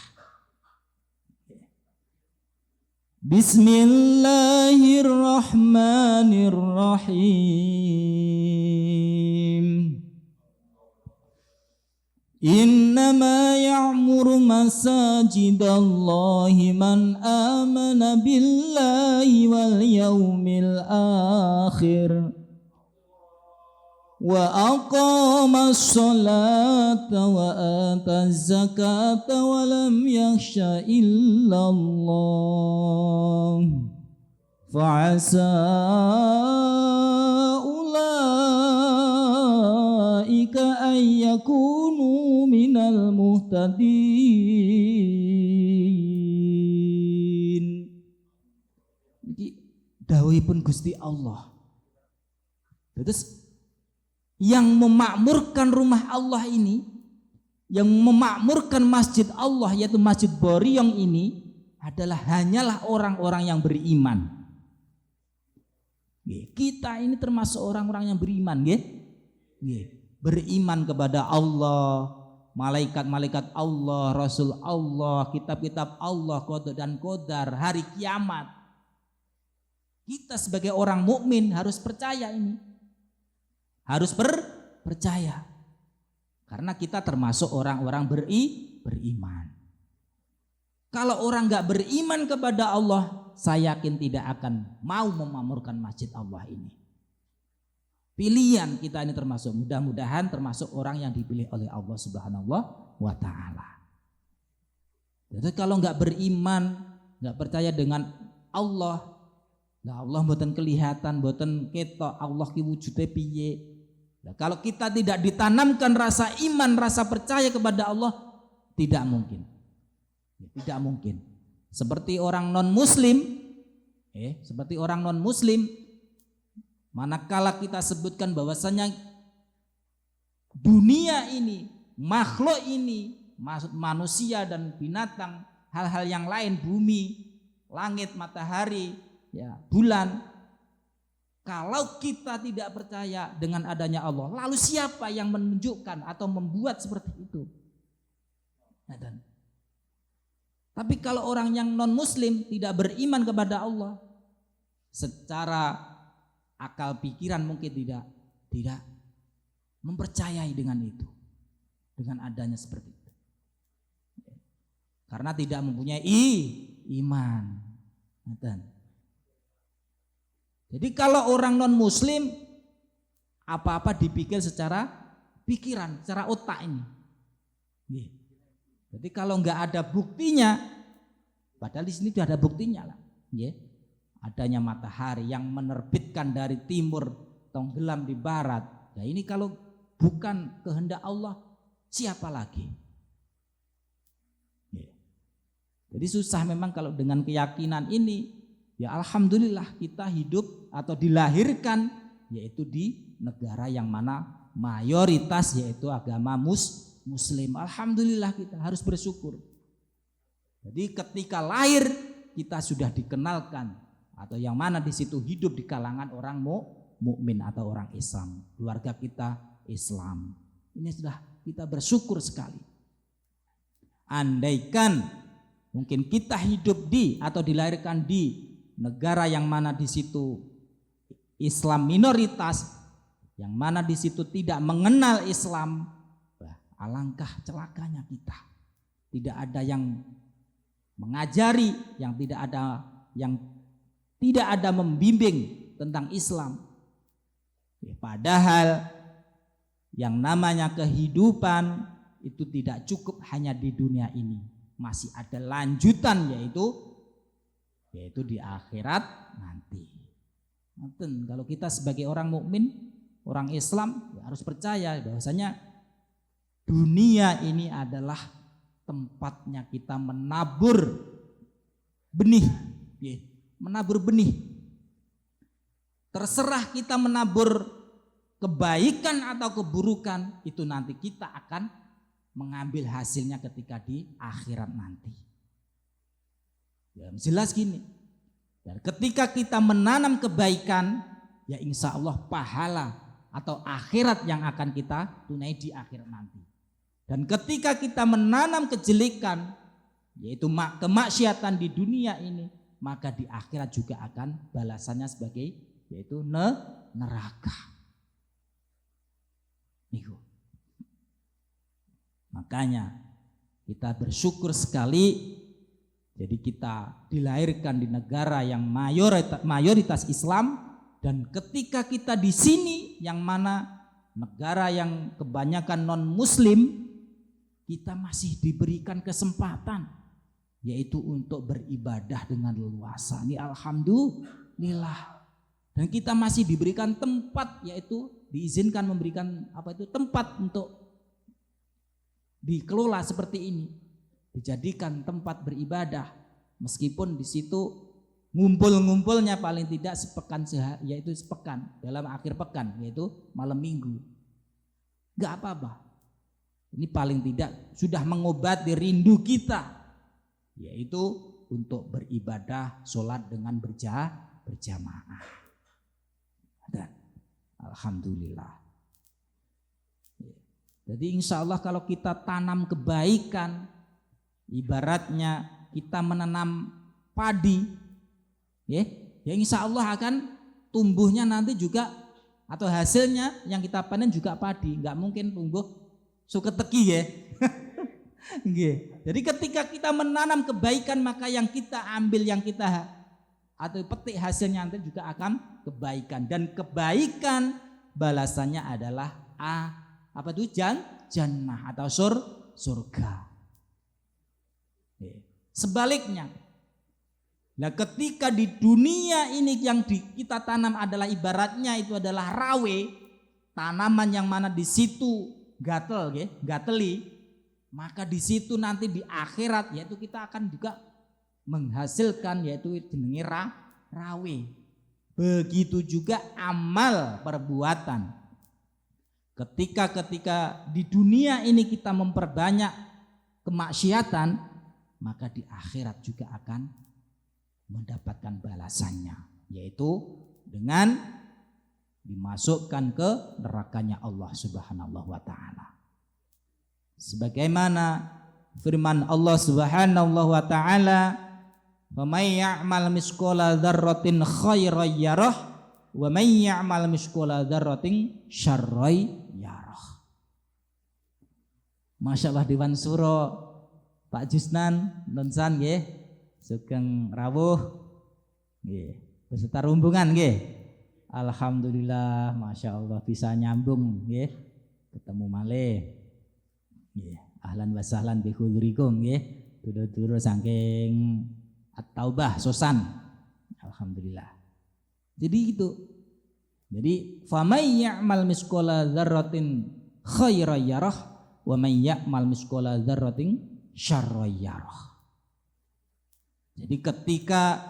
Speaker 2: Bismillahirrahmanirrahim. Innama ya'muru masajidallahi man amana billahi wal yawmil akhir wa aqamas salata wa ataz zakata wa lam yakhsha illallah fa'asa ulaika ay yakunu minal muhtadin. Iki dawuhipun Gusti Allah. Terus yang memakmurkan rumah Allah ini, yang memakmurkan masjid Allah yaitu Masjid Boriyong ini adalah hanyalah orang-orang yang beriman. Kita ini termasuk orang-orang yang beriman, beriman kepada Allah, malaikat-malaikat Allah, Rasul Allah, kitab-kitab Allah, qada dan qadar, hari kiamat. Kita sebagai orang mukmin harus percaya ini. Harus percaya. Karena kita termasuk orang-orang beriman. Kalau orang nggak beriman kepada Allah, saya yakin tidak akan mau memakmurkan masjid Allah ini. Pilihan kita ini termasuk, mudah-mudahan termasuk orang yang dipilih oleh Allah Subhanahu wa Ta'ala. Jadi kalau nggak beriman, nggak percaya dengan Allah, nah Allah mboten kelihatan, mboten ketok Allah ki wujude piye. Nah, kalau kita tidak ditanamkan rasa iman, rasa percaya kepada Allah, tidak mungkin. Tidak mungkin. Seperti orang non-muslim, manakala kita sebutkan bahwasanya dunia ini, makhluk ini, maksud manusia dan binatang, hal-hal yang lain, bumi, langit, matahari, ya, bulan. Kalau kita tidak percaya dengan adanya Allah, lalu siapa yang menunjukkan atau membuat seperti itu? Tapi kalau orang yang non-muslim tidak beriman kepada Allah, secara akal pikiran mungkin tidak mempercayai dengan itu, dengan adanya seperti itu, karena tidak mempunyai iman. Jadi kalau orang non muslim apa-apa dipikir secara pikiran, secara otak ini. Jadi kalau nggak ada buktinya, padahal di sini sudah ada buktinya lah. Adanya matahari yang menerbitkan dari timur, tenggelam di barat. Ya ini kalau bukan kehendak Allah, siapa lagi? Jadi susah memang kalau dengan keyakinan ini. Ya alhamdulillah kita hidup atau dilahirkan yaitu di negara yang mana mayoritas yaitu agama muslim. Alhamdulillah kita harus bersyukur. Jadi ketika lahir kita sudah dikenalkan atau yang mana di situ hidup di kalangan orang mukmin atau orang Islam. Keluarga kita Islam. Ini sudah kita bersyukur sekali. Andaikan mungkin kita hidup di atau dilahirkan di negara yang mana di situ Islam minoritas, yang mana di situ tidak mengenal Islam, alangkah celakanya kita. Tidak ada yang mengajari, yang tidak ada membimbing tentang Islam. Padahal yang namanya kehidupan itu tidak cukup hanya di dunia ini, masih ada lanjutan yaitu di akhirat nanti. Kalau kita sebagai orang mukmin, orang Islam harus percaya bahwasanya dunia ini adalah tempatnya kita menabur benih, menabur benih. Terserah kita menabur kebaikan atau keburukan, itu nanti kita akan mengambil hasilnya ketika di akhirat nanti. Ya, jelas gini. Dan ketika kita menanam kebaikan, ya insya Allah pahala atau akhirat yang akan kita tunai di akhirat nanti. Dan ketika kita menanam kejelekan, yaitu kemaksiatan di dunia ini, maka di akhirat juga akan balasannya sebagai yaitu neraka. Niku. Makanya kita bersyukur sekali, jadi kita dilahirkan di negara yang mayoritas Islam, dan ketika kita di sini yang mana negara yang kebanyakan non muslim, kita masih diberikan kesempatan yaitu untuk beribadah dengan leluasa. Ini alhamdulillah. Dan kita masih diberikan tempat, yaitu diizinkan memberikan tempat untuk dikelola seperti ini, dijadikan tempat beribadah, meskipun di situ ngumpulnya paling tidak sepekan, yaitu sepekan dalam akhir pekan, yaitu malam minggu. Gak apa-apa. Ini paling tidak sudah mengobati rindu kita, yaitu untuk beribadah, sholat dengan berjamaah. Dan alhamdulillah. Jadi insya Allah kalau kita tanam kebaikan, ibaratnya kita menanam padi, ya insya Allah akan tumbuhnya nanti juga, atau hasilnya yang kita panen juga padi. Nggak mungkin tumbuh suketeki ya. Jadi ketika kita menanam kebaikan, maka yang kita ambil, yang kita atau petik hasilnya nanti juga akan kebaikan. Dan kebaikan balasannya adalah jannah atau surga. Sebaliknya, nah ketika di dunia ini yang kita tanam adalah ibaratnya itu adalah rawe, tanaman yang mana di situ gateli, maka di situ nanti di akhirat yaitu kita akan juga menghasilkan yaitu jenenge rawe. Begitu juga amal perbuatan. Ketika di dunia ini kita memperbanyak kemaksiatan, maka di akhirat juga akan mendapatkan balasannya, yaitu dengan dimasukkan ke nerakanya Allah Subhanahu wa taala. Sebagaimana firman Allah Subhanahu wa taala, "Wa may ya'mal misqala dzarratin khairan yarah wa may ya'mal misqala dzarratin syarran yarah." Masyaallah Dewan Suro Pak Jusnan Nonsan nggih, sugeng rawuh nggih, beserta rombongan nggih. Alhamdulillah, Masya Allah bisa nyambung nggih, ketemu malih nggih. Ahlan wa sahlan bi hudurikum nggih, dulur-dulur saking At-Taubah Sosan. Alhamdulillah. Jadi itu. Jadi famay ya'mal misqala dzarratin khairan yarah wa may ya'mal misqala dzarratin syarran yarah. Jadi ketika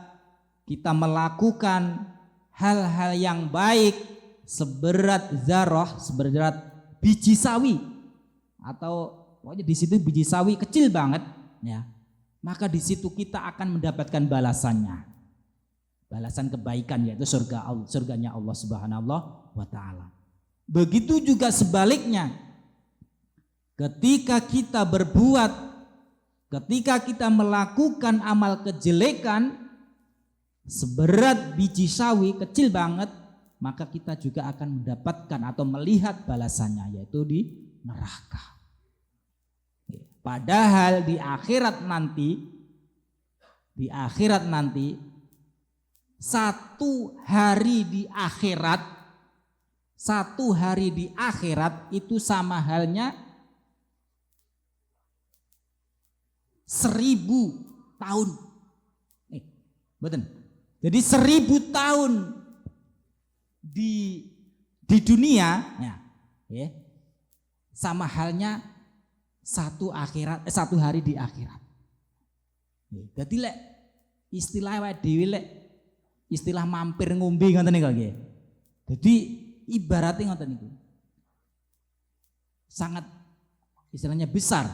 Speaker 2: kita melakukan hal-hal yang baik seberat zarah, seberat biji sawi, atau pokoknya di situ biji sawi kecil banget ya, maka di situ kita akan mendapatkan balasannya, balasan kebaikan, yaitu surganya Allah Subhanahu wa taala. Begitu juga sebaliknya, ketika kita melakukan amal kejelekan seberat biji sawi kecil banget, maka kita juga akan mendapatkan atau melihat balasannya, yaitu di neraka. Padahal di akhirat nanti satu hari di akhirat itu sama halnya 1000 tahun. Betul. Jadi 1000 tahun di dunia ya, sama halnya satu hari di akhirat. Jadi lek istilah wae dhewe lek istilah mampir ngombe ngoten niku nggih. Jadi ibaratnya ngoten niku. Sangat istilahnya besar.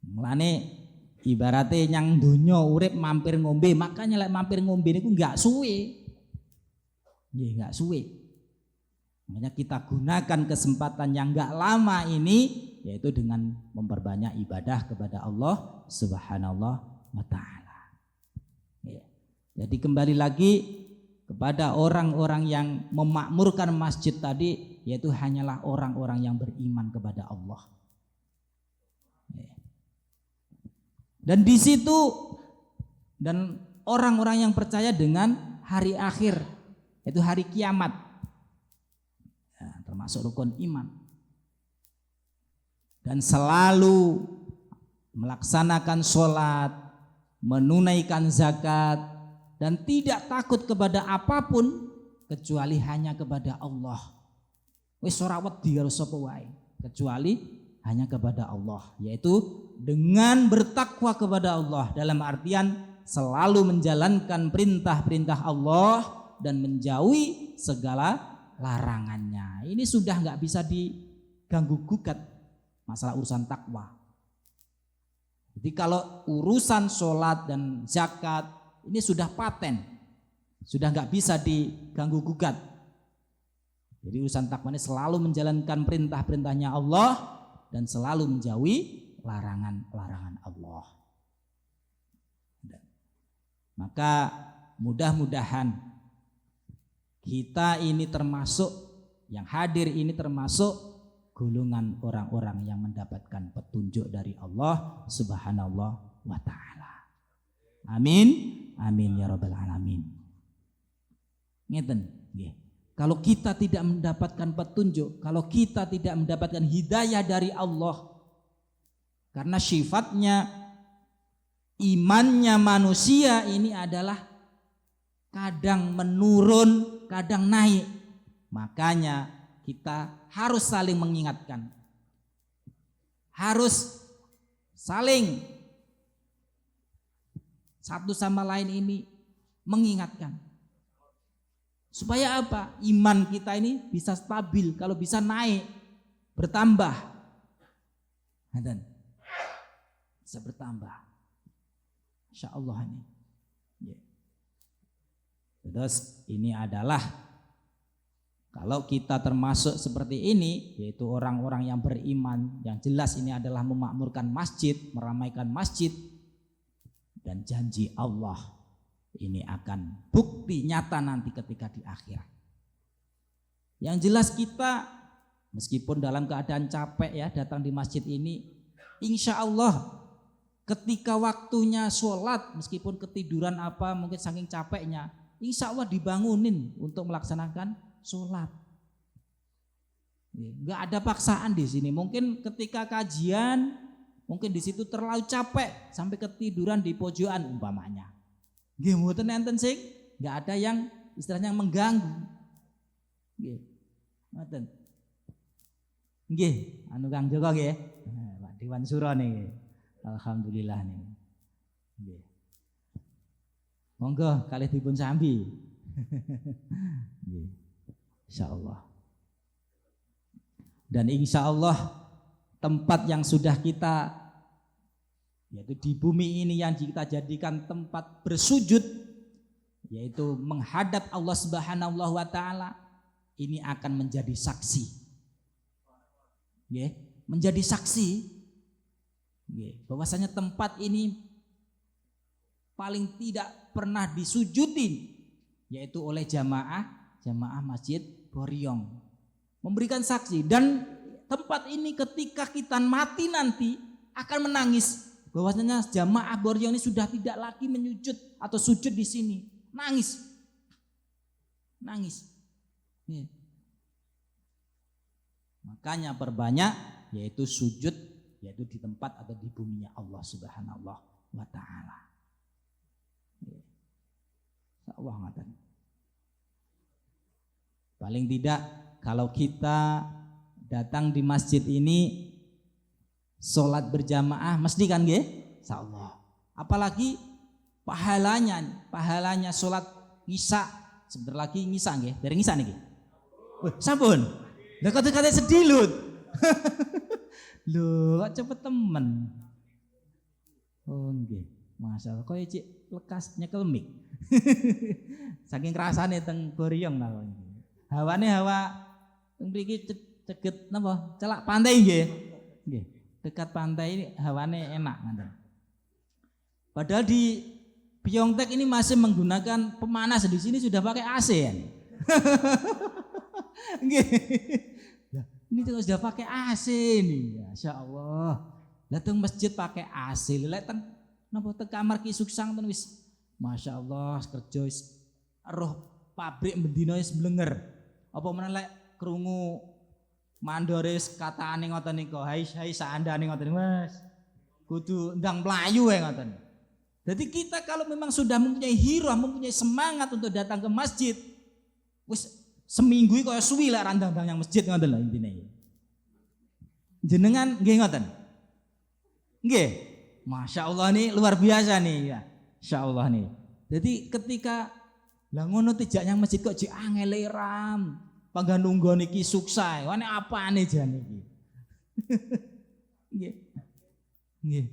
Speaker 2: Mulane ibaratnya nyang donya urip mampir ngombe, makanya lek mampir ngombe niku enggak suwe. Nggih, enggak suwe. Makanya kita gunakan kesempatan yang enggak lama ini yaitu dengan memperbanyak ibadah kepada Allah Subhanahu wa taala. Ya. Jadi kembali lagi kepada orang-orang yang memakmurkan masjid tadi yaitu hanyalah orang-orang yang beriman kepada Allah. Ya. Dan di situ dan orang-orang yang percaya dengan hari akhir yaitu hari kiamat. Ya, termasuk rukun iman. Dan selalu melaksanakan sholat, menunaikan zakat, dan tidak takut kepada apapun kecuali hanya kepada Allah. Wis ora wedi karo sapa wae, kecuali hanya kepada Allah, yaitu dengan bertakwa kepada Allah dalam artian selalu menjalankan perintah-perintah Allah dan menjauhi segala larangannya. Ini sudah nggak bisa diganggu gugat. Masalah urusan takwa. Jadi kalau urusan sholat dan zakat ini sudah paten, sudah nggak bisa diganggu gugat. Jadi urusan takwa ini selalu menjalankan perintah-perintahnya Allah dan selalu menjauhi larangan-larangan Allah. Maka mudah-mudahan kita ini termasuk yang hadir ini termasuk golongan orang-orang yang mendapatkan petunjuk dari Allah Subhanahu wa taala. Amin. Amin ya rabbal alamin. Ngeten nggih. Kalau kita tidak mendapatkan petunjuk, kalau kita tidak mendapatkan hidayah dari Allah karena sifatnya imannya manusia ini adalah kadang menurun, kadang naik. Makanya kita harus saling mengingatkan, harus saling satu sama lain ini mengingatkan. Supaya apa? Iman kita ini bisa stabil, kalau bisa naik, bertambah. Dan bisa bertambah. Insya Allah ini. Terus ini adalah kalau kita termasuk seperti ini, yaitu orang-orang yang beriman, yang jelas ini adalah memakmurkan masjid, meramaikan masjid, dan janji Allah ini akan bukti nyata nanti ketika di akhirat. Yang jelas kita meskipun dalam keadaan capek ya datang di masjid ini, insya Allah ketika waktunya sholat meskipun ketiduran apa mungkin saking capeknya, insya Allah dibangunin untuk melaksanakan sholat. Nggak ada paksaan di sini. Mungkin ketika kajian, mungkin di situ terlalu capek sampai ketiduran di pojokan umpamanya. Nggih mboten enten sing nggak ada yang istilahnya mengganggu. Nggih. Ngoten. Nggih, anu Kang Joko nggih. Pak Dewan Suro niki. Alhamdulillah nih. Nggih. Monggo kalih dipun sambi. Nggih. Insyaallah. Dan insyaallah tempat yang sudah kita yaitu di bumi ini yang kita jadikan tempat bersujud yaitu menghadap Allah Subhanahu wa taala ini akan menjadi saksi. Nggih, menjadi saksi. Nggih, bahwasanya tempat ini paling tidak pernah disujudin yaitu oleh jamaah Masjid Boryong, memberikan saksi. Dan tempat ini ketika kita mati nanti akan menangis bahwasanya jamaah Boryong ini sudah tidak lagi menyujud atau sujud di sini, nangis. Ya. Makanya perbanyak yaitu sujud yaitu di tempat atau di buminya Allah Subhanahu wa taala. Ya. Allah ngaten. Paling tidak kalau kita datang di masjid ini sholat berjamaah mesti kan nggih? Insyaallah. Apalagi pahalanya sholat Isya. Sebentar lagi ngisa nggih, dari ngisa niki. Wah, sampun. Lah kate sedilut. Lho, kok cepet temen. Oh nggih, masyaallah. Koyo cik lekas nyekel mik. Saking kerasane teng Boryong lah. Hawane hawa teng mriki ceget napa? Celak pantai nggih. Nggih. Dekat pantai ini hawane enak ngoten. Padahal di Pyeongtaek ini masih menggunakan pemanas, di sini sudah pakai AC ya. Nggih. Lah, ini tuh sudah pakai AC nih. Masya Allah. Datang masjid pakai AC. Lek teng napa teng kamar Ki Suksang ten wis Masya Allah kerja wis roh pabrik bendina wis blenger. Apa meneh lek krungu mandores kataane ngoten niku. Hai saandane ngoten Mas. Kudu ndang mlayu wae ngoten. Jadi kita kalau memang sudah mempunyai hirah, mempunyai semangat untuk datang ke masjid, wis seminggu iki kaya suwi lek randang-randang yang masjid ngoten lho intine. Jenengan nggih ngoten. Nggih. Masya Allah nih luar biasa nih ya. Masya Allah nih. Jadi ketika lah ngono tijak yang masjid kok angel ram. Pangga nunggu niki sukses. Wane apane jan iki. Nggih. Nggih.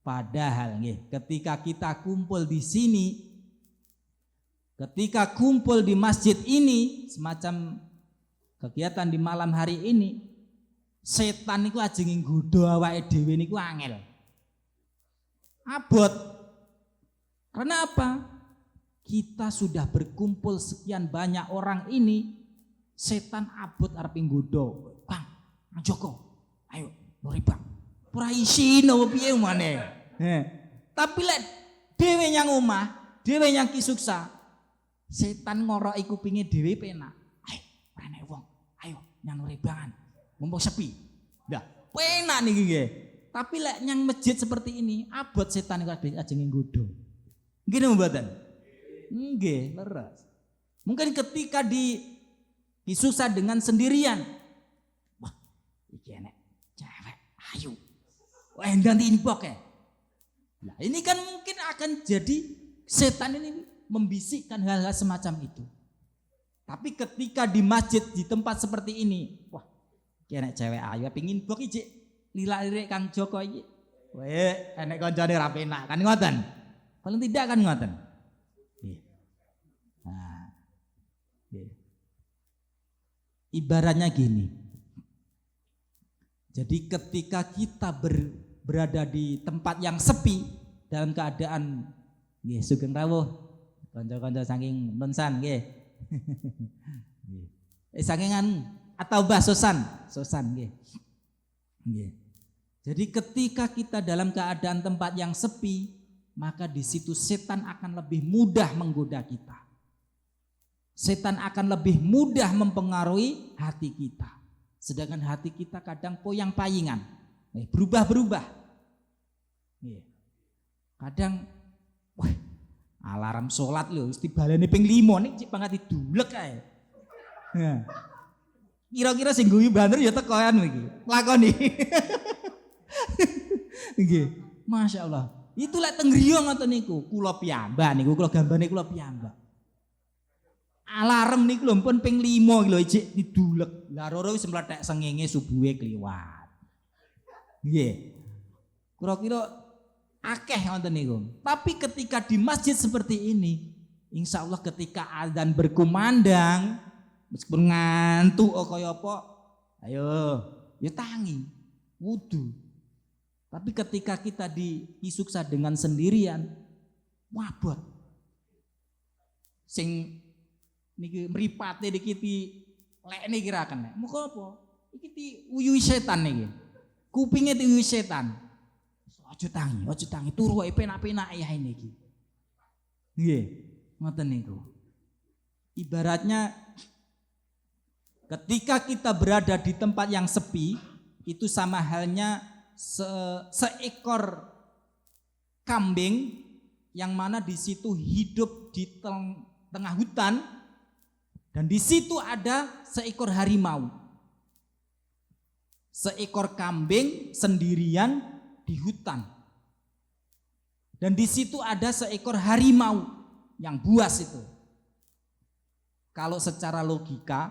Speaker 2: Padahal nggih, ketika kita kumpul di sini, ketika kumpul di masjid ini, semacam kegiatan di malam hari ini, setan niku ajeng nggodho awake dhewe niku angel. Abot. Karena apa? Kita sudah berkumpul sekian banyak orang ini, setan abot arep nggodho. Bang, Joko, ayo nuri bang. Ora isino piye maneh. Tapi lek dhewe nyang omah, dhewe nyang Ki Suksa, setan ngoroki kupinge dhewe penak. Ayo, rene wong, ayo nyang rebangan. Mumpung sepi. Lah, penak niki nggih. Tapi lek nyang masjid seperti ini, abot setan iku ajeng nggodho. Nggih napa mboten? Nggih, leres. Mungkin ketika di Ki Suksa dengan sendirian. Wah, iki enek cewek ayu. Wah, ganti inbox ya. Nah, ini kan mungkin akan jadi setan ini membisikkan hal-hal semacam itu. Tapi ketika di masjid di tempat seperti ini, wah, kena cewek ayu pengin inbox iki lirik Kang Joko iki. Weh, enek kancane ra penak kan ngoten. Paling tidak kan ngoten. Nah, ibaratnya gini. Jadi ketika kita berada di tempat yang sepi dalam keadaan nggih sugeng rawuh kanca-kanca saking nonsan nggih. Sakingan atau sosan nggih. Nggih. Jadi ketika kita dalam keadaan tempat yang sepi, maka di situ setan akan lebih mudah menggoda kita. Setan akan lebih mudah mempengaruhi hati kita. Sedangkan hati kita kadang poyang-payingan, berubah-berubah. Kadang, wah, alarm sholat lho, istibalane ping 5 nih cik pangkat didulek ae. Kira-kira sing guyu banter ya tekoan iki. Lakoni. Nggih. Masya Allah. Itu lek teng griya ngoten niku, kula piyambak niku, kula gambane kula piyambak. Alarm niku lho pun ping 5 lho ijik didulek. Lah roro wis mlethek sengenge subuhe kliwat. Nggih. Kira-kira akeh ngoten niku. Tapi ketika di masjid seperti ini, insya Allah ketika azan berkumandang, meskipun ngantuk kaya apa, ayo ya tangi, wudu. Tapi ketika kita di Ki Suksa dengan sendirian, wabot. Sing niki mripate dikiti lekne kiraken nek. Muga apa? Iki ti uyuhi setan niki. Kupinge ti uyuhi setan. Aja tangi, turu wae penak-penak ya niki. Nggih, ngoten niku. Ibaratnya ketika kita berada di tempat yang sepi, itu sama halnya seekor kambing yang mana di situ hidup di tengah hutan dan di situ ada seekor harimau. Seekor kambing sendirian di hutan. Dan di situ ada seekor harimau yang buas itu. Kalau secara logika,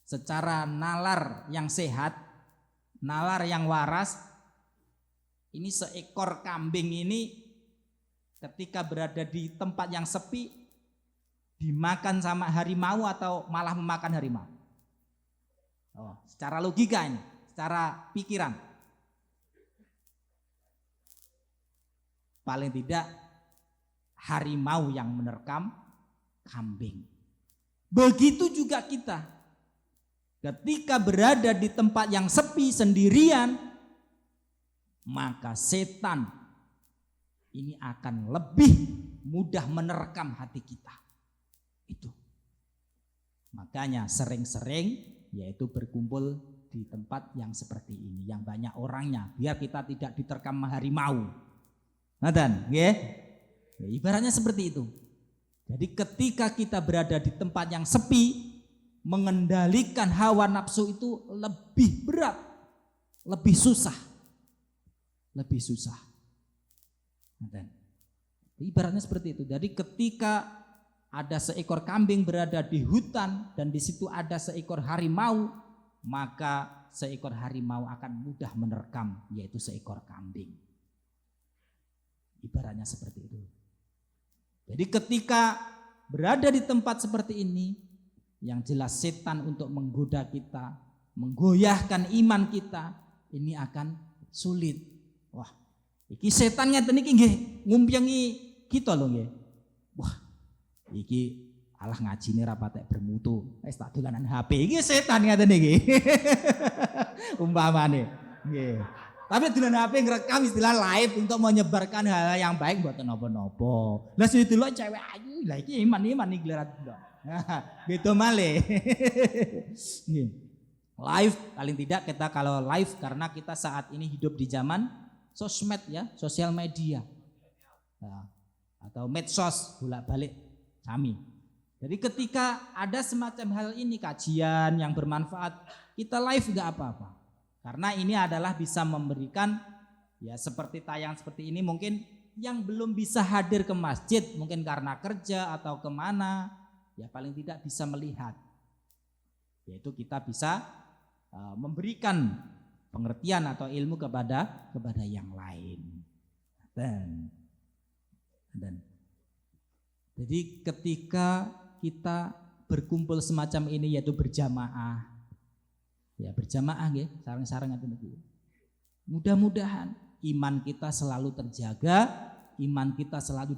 Speaker 2: secara nalar yang sehat, nalar yang waras, ini seekor kambing ini ketika berada di tempat yang sepi dimakan sama harimau atau malah memakan harimau. Oh, secara logika ini, secara pikiran. Paling tidak harimau yang menerkam kambing. Begitu juga kita. Ketika berada di tempat yang sepi sendirian, maka setan ini akan lebih mudah menerkam hati kita. Itu. Makanya sering-sering yaitu berkumpul di tempat yang seperti ini, yang banyak orangnya, biar kita tidak diterkam harimau. Ngaten, nggih? Ya, ibaratnya seperti itu. Jadi ketika kita berada di tempat yang sepi, mengendalikan hawa nafsu itu lebih berat, lebih susah. Lebih susah. Ngaten. Ibaratnya seperti itu. Jadi ketika ada seekor kambing berada di hutan dan di situ ada seekor harimau, maka seekor harimau akan mudah menerkam, yaitu seekor kambing. Ibaratnya seperti itu. Jadi ketika berada di tempat seperti ini, yang jelas setan untuk menggoda kita, menggoyahkan iman kita, ini akan sulit. Wah, iki setan ngeten iki nggih ngumpyangi kita lho nggih. Wah, iki alah ngajine ra patek bermutu, wis tak dolanan HP iki setan ngeten iki. Umpamane. Nggih. Tapi dolanan HP ngerekam istilah live untuk menyebarkan hal yang baik mboten napa-napa. Lah sing delok cewek ayu, lah iki iman iki glerat. Gitu malih. Nggih. Live paling tidak kita kalau live karena kita saat ini hidup di zaman sosmed ya, sosial media. Nah, atau medsos bolak-balik kami. Jadi ketika ada semacam hal ini, kajian yang bermanfaat, kita live enggak apa-apa. Karena ini adalah bisa memberikan ya seperti tayang seperti ini, mungkin yang belum bisa hadir ke masjid mungkin karena kerja atau kemana, ya paling tidak bisa melihat. Yaitu kita bisa memberikan pengertian atau ilmu kepada yang lain. Dan jadi ketika kita berkumpul semacam ini yaitu berjamaah, ya berjamaah nggih, sareng-sareng ngaten iki. Mudah-mudahan iman kita selalu terjaga, iman kita selalu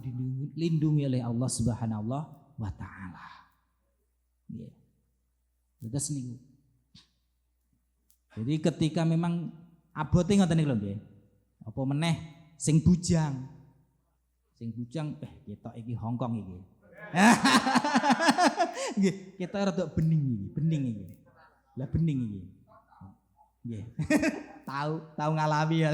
Speaker 2: dilindungi oleh Allah Subhanahu wa taala. Nggih. Terus niku. Jadi ketika memang abote ngoten niku lho nggih. Apa meneh sing bujang. Sing bujang ketok iki Hongkong iki. Nggih, kita rada bening iki. Lah bening iki. Nggih. Tahu ngalami ya.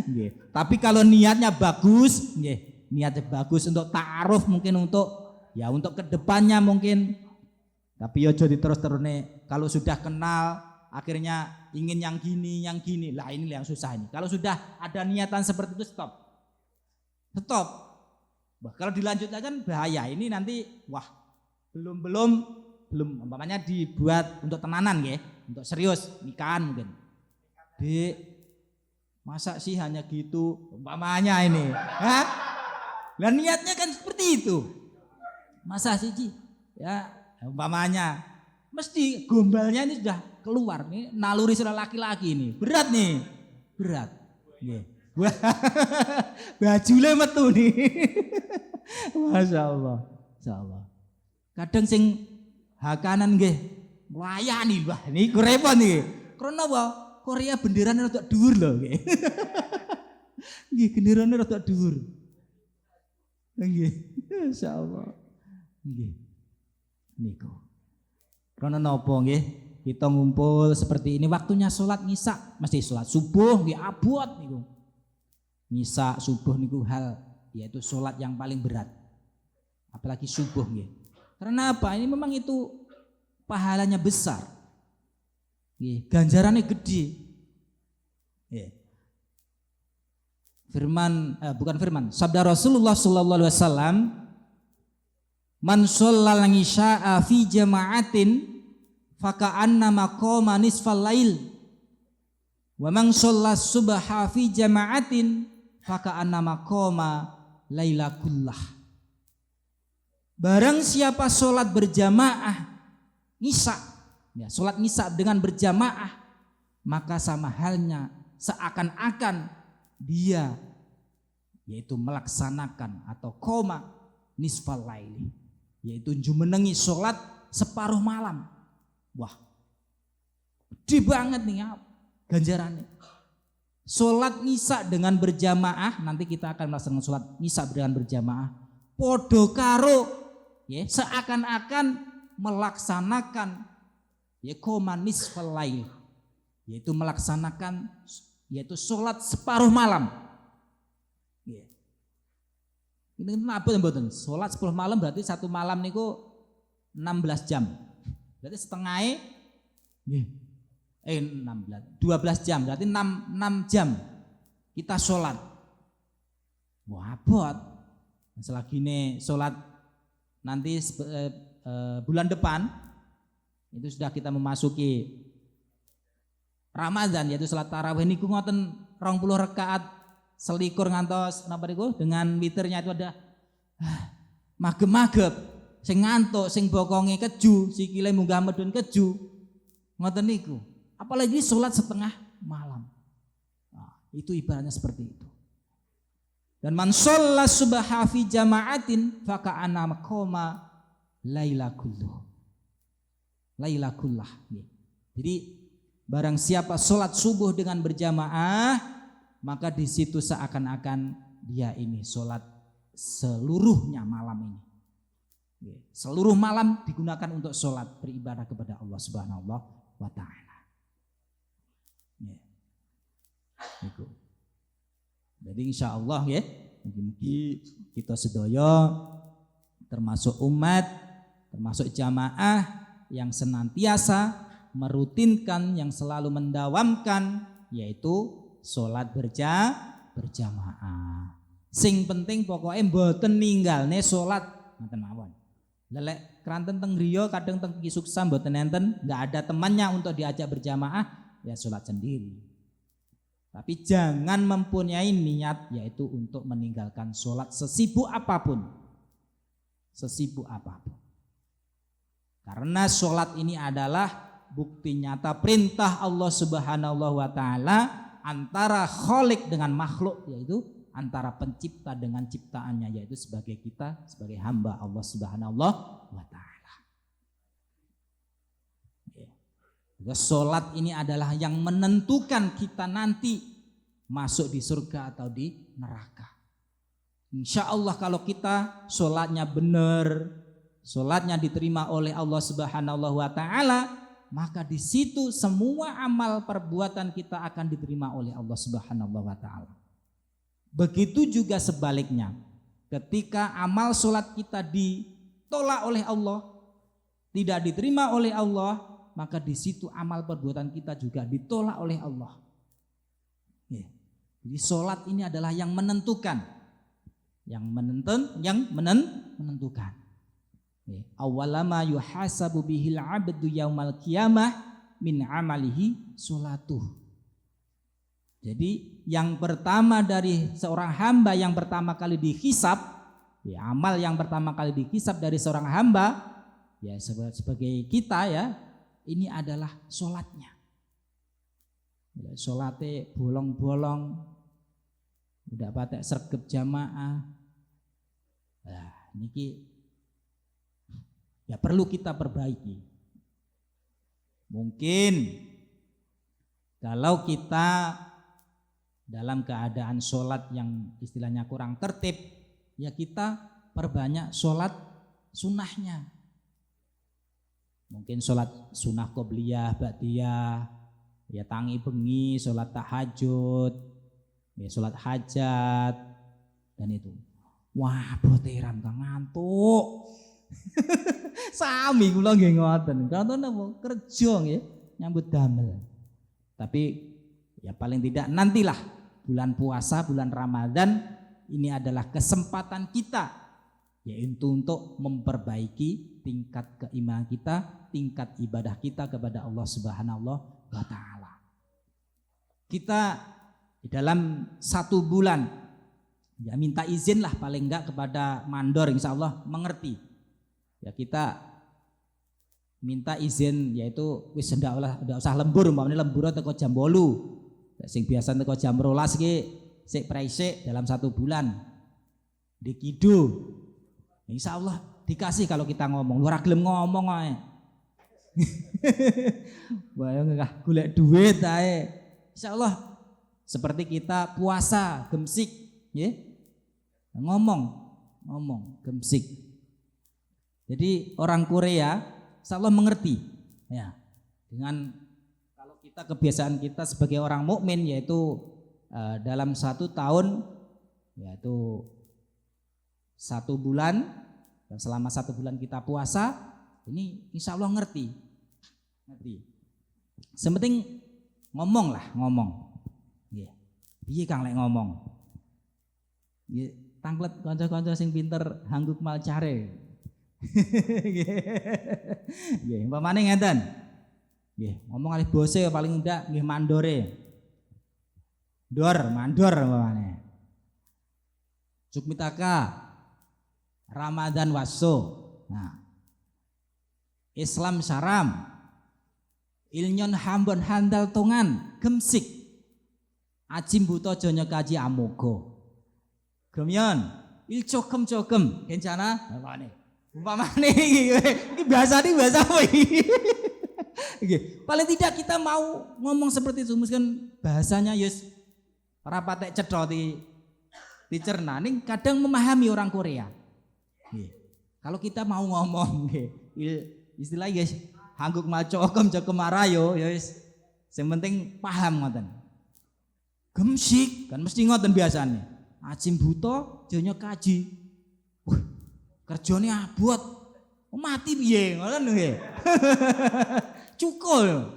Speaker 2: Nggih. Tapi kalau niatnya bagus, nggih, niatnya bagus untuk ta'aruf mungkin untuk kedepannya mungkin. Tapi aja diterus-terusne. Kalau sudah kenal akhirnya ingin yang gini. Lah ini yang susah ini. Kalau sudah ada niatan seperti itu stop. Bah, kalau dilanjutkan bahaya. Ini nanti belum umpamanya dibuat untuk tenanan ya, untuk serius nikahan mungkin. Dek, masa sih hanya gitu umpamanya ini? Hah? Lah niatnya kan seperti itu. Masa sih Ji? Ya, umpamanya mesti gombalnya ini sudah keluar nih, naluri seorang laki-laki ini. Berat nih. Berat. Nggih. Bajule metu nih. Masya Allah. Kadang sing hakanan nggih melayani wah niku repot niki. Karena apa? Korea benderane rada dhuwur lho nggih. Nggih benderane rada dhuwur. Nggih. Masyaallah. Nggih. Niku. Karena napa nggih? Kita ngumpul seperti ini waktunya sholat ngisa, mesti sholat subuh nggih abot niku. Ngisa subuh niku hal yaitu sholat yang paling berat. Apalagi subuh nggih. Karena apa? Ini memang itu pahalanya besar. Ganjarannya gede. sabda Rasulullah sallallahu alaihi wasallam, man shallal isya'a fi jama'atin faka'annama qama nisfal lail wa man shallas subha fi jama'atin faka'annama qama laila kullah. Barang siapa sholat berjamaah Isya, ya, sholat Isya dengan berjamaah, maka sama halnya seakan-akan dia yaitu melaksanakan atau koma nisfal laili, yaitu jumenengi sholat separuh malam. Wah, gede banget nih ya ganjarannya. Sholat Isya dengan berjamaah, nanti kita akan melaksanakan sholat Isya dengan berjamaah, podo karo ya, seakan-akan melaksanakan ya koma nisfal lail, yaitu melaksanakan yaitu sholat separuh malam. Ya. Ini apa yang mboten? Sholat separuh malam berarti satu malam niku 16 jam. Berarti setengahnya 12 jam, berarti 6 jam kita sholat. Wah, abot. Selagi ini sholat nanti bulan depan itu sudah kita memasuki Ramadan, yaitu salat tarawih niku ngoten 20 rakaat selikur ngantos napa niku dengan witirnya itu ada magep-magep sing ngantuk, sing bokonge keju, sikile munggah medun keju. Ngoten niku. Apalagi salat setengah malam. Nah, itu ibaratnya seperti itu. Dan man shalla subha fi jama'atin faka'ana qama laila kulluh. Laila kullah. Jadi barang siapa sholat subuh dengan berjamaah, maka di situ seakan-akan dia ini sholat seluruhnya malam ini. Seluruh malam digunakan untuk sholat beribadah kepada Allah Subhanahu wa Ta'ala. Jadi insya Allah ya, mungkin kita sedaya termasuk umat, termasuk jamaah yang senantiasa merutinkan, yang selalu mendawamkan, yaitu sholat berjamaah. Sing penting pokoknya mboten ninggalne sholat ngoten mawon. Lelek kranten teng griya kadang teng Kisuksa mboten enten, enggak ada temannya untuk diajak berjamaah, ya sholat sendiri. Tapi jangan mempunyai niat yaitu untuk meninggalkan sholat sesibuk apapun. Sesibuk apapun. Karena sholat ini adalah bukti nyata perintah Allah Subhanahu wa Ta'ala antara Khalik dengan makhluk, yaitu antara pencipta dengan ciptaannya, yaitu sebagai kita sebagai hamba Allah Subhanahu wa Ta'ala. Sholat ini adalah yang menentukan kita nanti masuk di surga atau di neraka. Insya Allah kalau kita sholatnya benar, sholatnya diterima oleh Allah Subhanahu wa Ta'ala, maka di situ semua amal perbuatan kita akan diterima oleh Allah Subhanahu wa Ta'ala. Begitu juga sebaliknya, ketika amal sholat kita ditolak oleh Allah, tidak diterima oleh Allah, maka di situ amal perbuatan kita juga ditolak oleh Allah. Jadi sholat ini adalah yang menentukan, yang menentukan. Awalama yuhasabu bihil abdu yaumal qiyamah min amalihi sholatuh. Jadi yang pertama dari seorang hamba yang pertama kali dihisab, ya, amal yang pertama kali dihisab dari seorang hamba, ya sebagai kita ya, ini adalah sholatnya. Ya, sholatnya bolong-bolong, udah patek sergep jamaah. Nah, niki ya perlu kita perbaiki. Mungkin kalau kita dalam keadaan sholat yang istilahnya kurang tertib, ya kita perbanyak sholat sunnahnya. Mungkin sholat sunnah qobliyah, ba'diyah, ya tangi bengi, sholat tahajud, ya sholat hajat, dan itu. Wah, boteran kang ngantuk. Sami kula nggih ngoten. Kanten napa kerja nggih nyambut damel. Tapi ya paling tidak nantilah bulan puasa, bulan Ramadan ini adalah kesempatan kita, yaitu untuk memperbaiki tingkat keimanan kita, tingkat ibadah kita kepada Allah Subhanahu wa Ta'ala. Kita di dalam 1 bulan ya minta izin lah paling enggak kepada mandor, insya Allah mengerti. Ya kita minta izin, yaitu wis ndak usah lembur, umpamane lembur teko jam 8. Sing biasa teko jam 12 iki sik praisik dalam 1 bulan. Di kidu. Insya Allah dikasih kalau kita ngomong. Ora gelem ngomong ae. Bayang enggak golek duit ae. Insya Allah seperti kita puasa gemsik, ya. Ngomong gemsik. Jadi orang Korea insya Allah mengerti, ya. Dengan kalau kita kebiasaan kita sebagai orang mukmin yaitu dalam 1 tahun yaitu 1 bulan, dan selama 1 bulan kita puasa, ini insya Allah ngerti. Sementing ngomong. Nggih. Piye Kang lek ngomong? Nggih, tanglet kanca-kanca sing pinter hangguk malcare. Nggih, umpamane ngeten. Nggih, ngomong kalih bose paling ndak nggih mandore. Mandor umpamane. Sukmitaka Ramadan waso. Nah. Islam saram. Ilnyon hambon handal tongan gemsik. Ajim buto jonyo kaji amogo. Gemyon ilcokem kencana umpamane iki bahasa apa iki? Paling tidak kita mau ngomong seperti itu, meskipun bahasanya yus ora patek cetha dicerna, ning kadang memahami orang Korea. Kalau kita mau ngomong istilah guys hangguk macokem cokem arayo ya wis sing penting paham ngoten. Gemsik kan mesti ngoten biasane. Ajim buta jonyo kaji. Kerjane abot. Mati piye ngoten nggih. Cukul.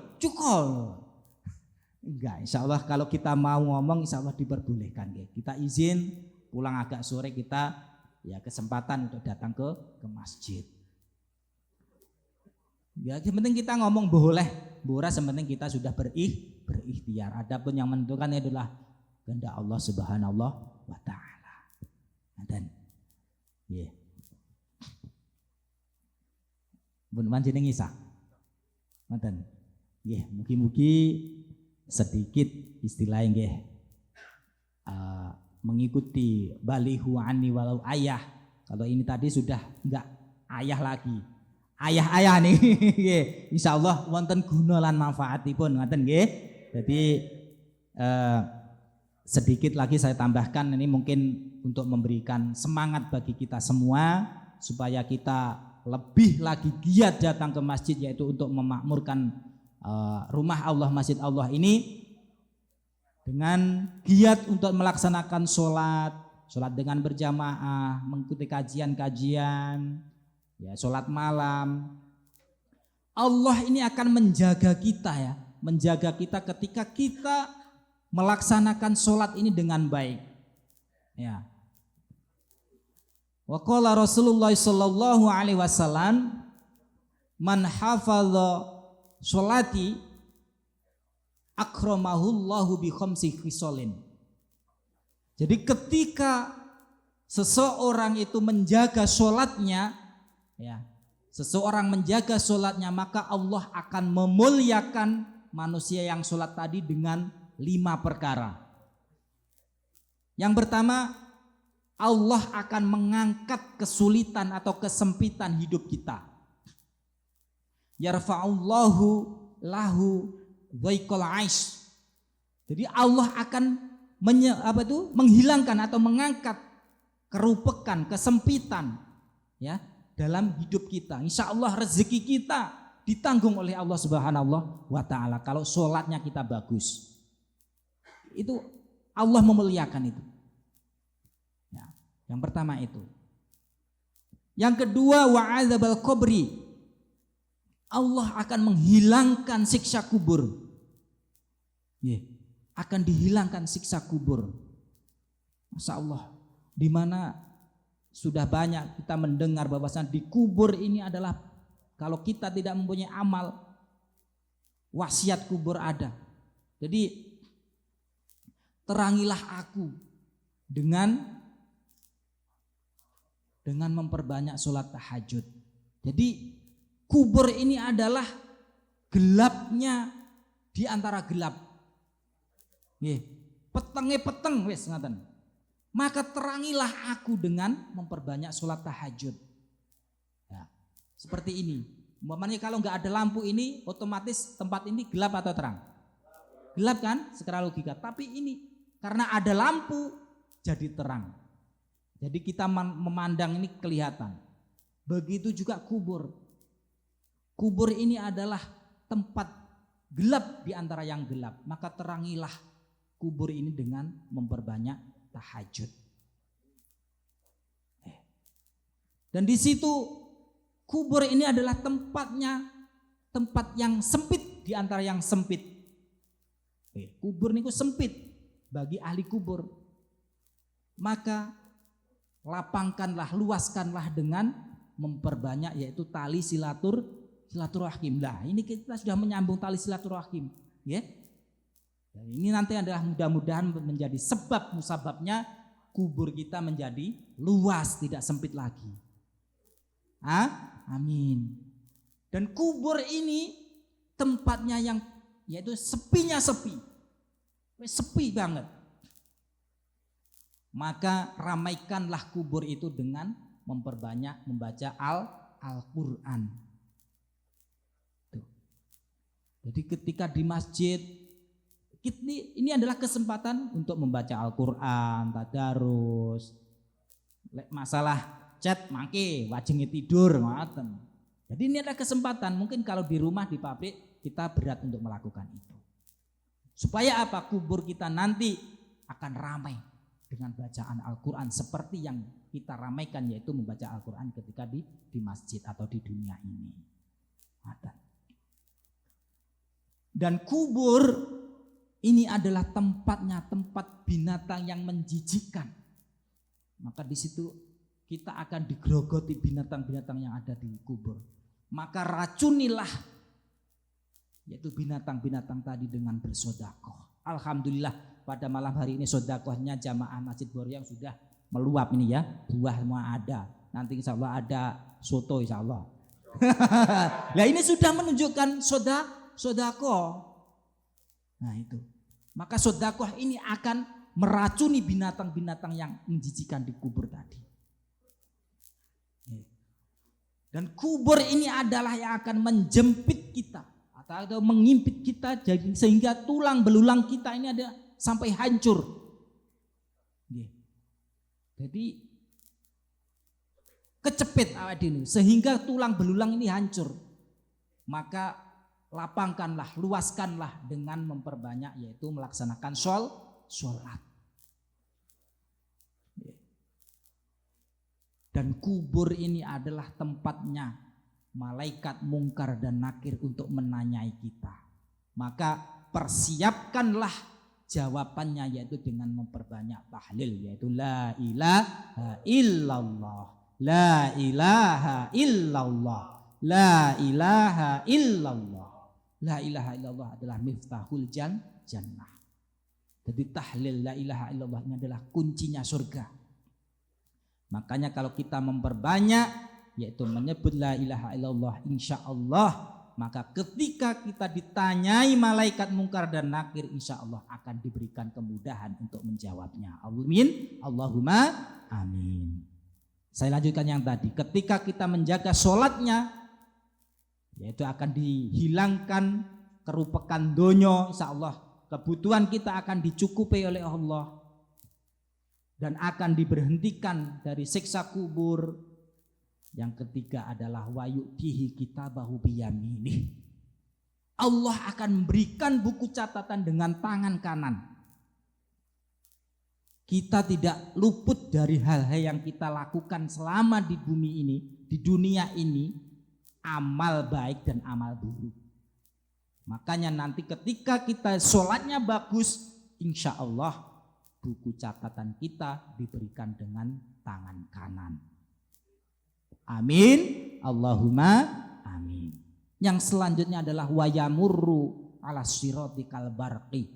Speaker 2: Enggak, insyaallah kalau kita mau ngomong insyaallah diperbolehkan nggih. Kita izin pulang agak sore, kita ya kesempatan untuk datang ke masjid. Ya, yang penting kita ngomong boleh, yang penting kita sudah berikhtiar. Adapun yang menentukan adalah kehendak Allah Subhanahu wa Ta'ala. Dan ya. Mun panjenengan Isa. Ngoten. Nggih, mugi-mugi sedikit istilahnya nggih mengikuti balihu anni walau ayah. Kalau ini tadi sudah enggak ayah lagi. Ayah-ayah nih, insyaallah wonten guna lan manfaatipun ngoten nggih. Jadi sedikit lagi saya tambahkan, ini mungkin untuk memberikan semangat bagi kita semua supaya kita lebih lagi giat datang ke masjid, yaitu untuk memakmurkan rumah Allah, masjid Allah ini dengan giat untuk melaksanakan sholat dengan berjamaah, mengikuti kajian-kajian, ya sholat malam. Allah ini akan menjaga kita ya, menjaga kita ketika kita melaksanakan sholat ini dengan baik. Ya. Wa qala Rasulullah sallallahu alaihi wasallam, man hafadha sholati akramahullahu bi khamsi khisalin. Jadi ketika seseorang itu menjaga sholatnya, ya, seseorang menjaga sholatnya, maka Allah akan memuliakan manusia yang sholat tadi dengan 5 perkara. Yang pertama, Allah akan mengangkat kesulitan atau kesempitan hidup kita. Yarfa'ullahu lahu dhaikal aish. Jadi Allah akan menghilangkan atau mengangkat kerupekan, kesempitan, ya, dalam hidup kita. Insya Allah rezeki kita ditanggung oleh Allah Subhanahu wa Ta'ala kalau sholatnya kita bagus. Itu Allah memuliakan itu. Ya, yang pertama itu. Yang kedua, wa'adzabal qabri. Allah akan menghilangkan siksa kubur. akan dihilangkan siksa kubur. Masya Allah, di mana sudah banyak kita mendengar bahwasan di kubur ini adalah kalau kita tidak mempunyai amal, wasiat kubur ada. Jadi terangilah aku dengan memperbanyak sholat tahajud. Jadi kubur ini adalah gelapnya di antara gelap. Petenge peteng wis ngaten. Maka terangilah aku dengan memperbanyak sholat tahajud. Ya, seperti ini. Umpamanya kalau nggak ada lampu ini, otomatis tempat ini gelap atau terang? Gelap kan? Secara logika. Tapi ini karena ada lampu jadi terang. Jadi kita memandang ini kelihatan. Begitu juga kubur. Kubur ini adalah tempat gelap di antara yang gelap. Maka terangilah kubur ini dengan memperbanyak tahajud. Dan di situ kubur ini adalah tempat yang sempit di antara yang sempit. Kubur niku sempit bagi ahli kubur. Maka lapangkanlah, luaskanlah dengan memperbanyak yaitu tali silaturahim. Nah, ini kita sudah menyambung tali silaturahim, ya. Dan ini nanti adalah mudah-mudahan menjadi sebab musababnya kubur kita menjadi luas, tidak sempit lagi. Amin. Dan kubur ini tempatnya yang yaitu sepinya sepi banget. Maka ramaikanlah kubur itu dengan memperbanyak membaca Al-Quran. Jadi ketika di masjid ini adalah kesempatan untuk membaca Al-Quran, tadarus. Masalah chat mangke wajenge tidur ngoten. Jadi ini adalah kesempatan. Mungkin kalau di rumah, di pabrik kita berat untuk melakukan itu. Supaya apa? Kubur kita nanti akan ramai dengan bacaan Al-Quran seperti yang kita ramaikan, yaitu membaca Al-Quran ketika di masjid atau di dunia ini. Dan kubur ini adalah tempat binatang yang menjijikkan. Maka di situ kita akan digerogoti binatang-binatang yang ada di kubur. Maka racunilah yaitu binatang-binatang tadi dengan bersedekah. Alhamdulillah pada malam hari ini sedekahnya jamaah Masjid Boryang sudah meluap ini ya. Buah semua ada. Nanti insya Allah ada soto insya Allah. Nah ini sudah menunjukkan sedekah. Nah itu. Maka sedekah ini akan meracuni binatang-binatang yang menjijikan di kubur tadi. Dan kubur ini adalah yang akan menjepit kita atau mengimpit kita sehingga tulang belulang kita ini ada sampai hancur. Jadi kecepit awak ini sehingga tulang belulang ini hancur. Maka lapangkanlah, luaskanlah dengan memperbanyak yaitu melaksanakan sholat. Dan kubur ini adalah tempatnya malaikat mungkar dan nakir untuk menanyai kita. Maka persiapkanlah jawabannya yaitu dengan memperbanyak tahlil yaitu la ilaha illallah, la ilaha illallah, la ilaha illallah. La ilaha illallah adalah miftahul jannah. Jadi tahlil la ilaha illallah ini adalah kuncinya surga. Makanya kalau kita memperbanyak yaitu menyebut la ilaha illallah insya Allah, maka ketika kita ditanyai malaikat mungkar dan nakir insya Allah akan diberikan kemudahan untuk menjawabnya. Amin. Allahumma amin. Saya lanjutkan yang tadi. Ketika kita menjaga sholatnya yaitu akan dihilangkan kerupakan donya insya Allah. Kebutuhan kita akan dicukupi oleh Allah dan akan diberhentikan dari siksa kubur. Yang ketiga adalah wayu'tihi kitabahu biyaminih. Allah akan memberikan buku catatan dengan tangan kanan. Kita tidak luput dari hal-hal yang kita lakukan selama di bumi ini, di dunia ini. Amal baik dan amal buruk. Makanya nanti ketika kita sholatnya bagus, insya Allah buku catatan kita diberikan dengan tangan kanan. Amin. Allahumma amin. Yang selanjutnya adalah wayamurru ala sirati kalbarqi.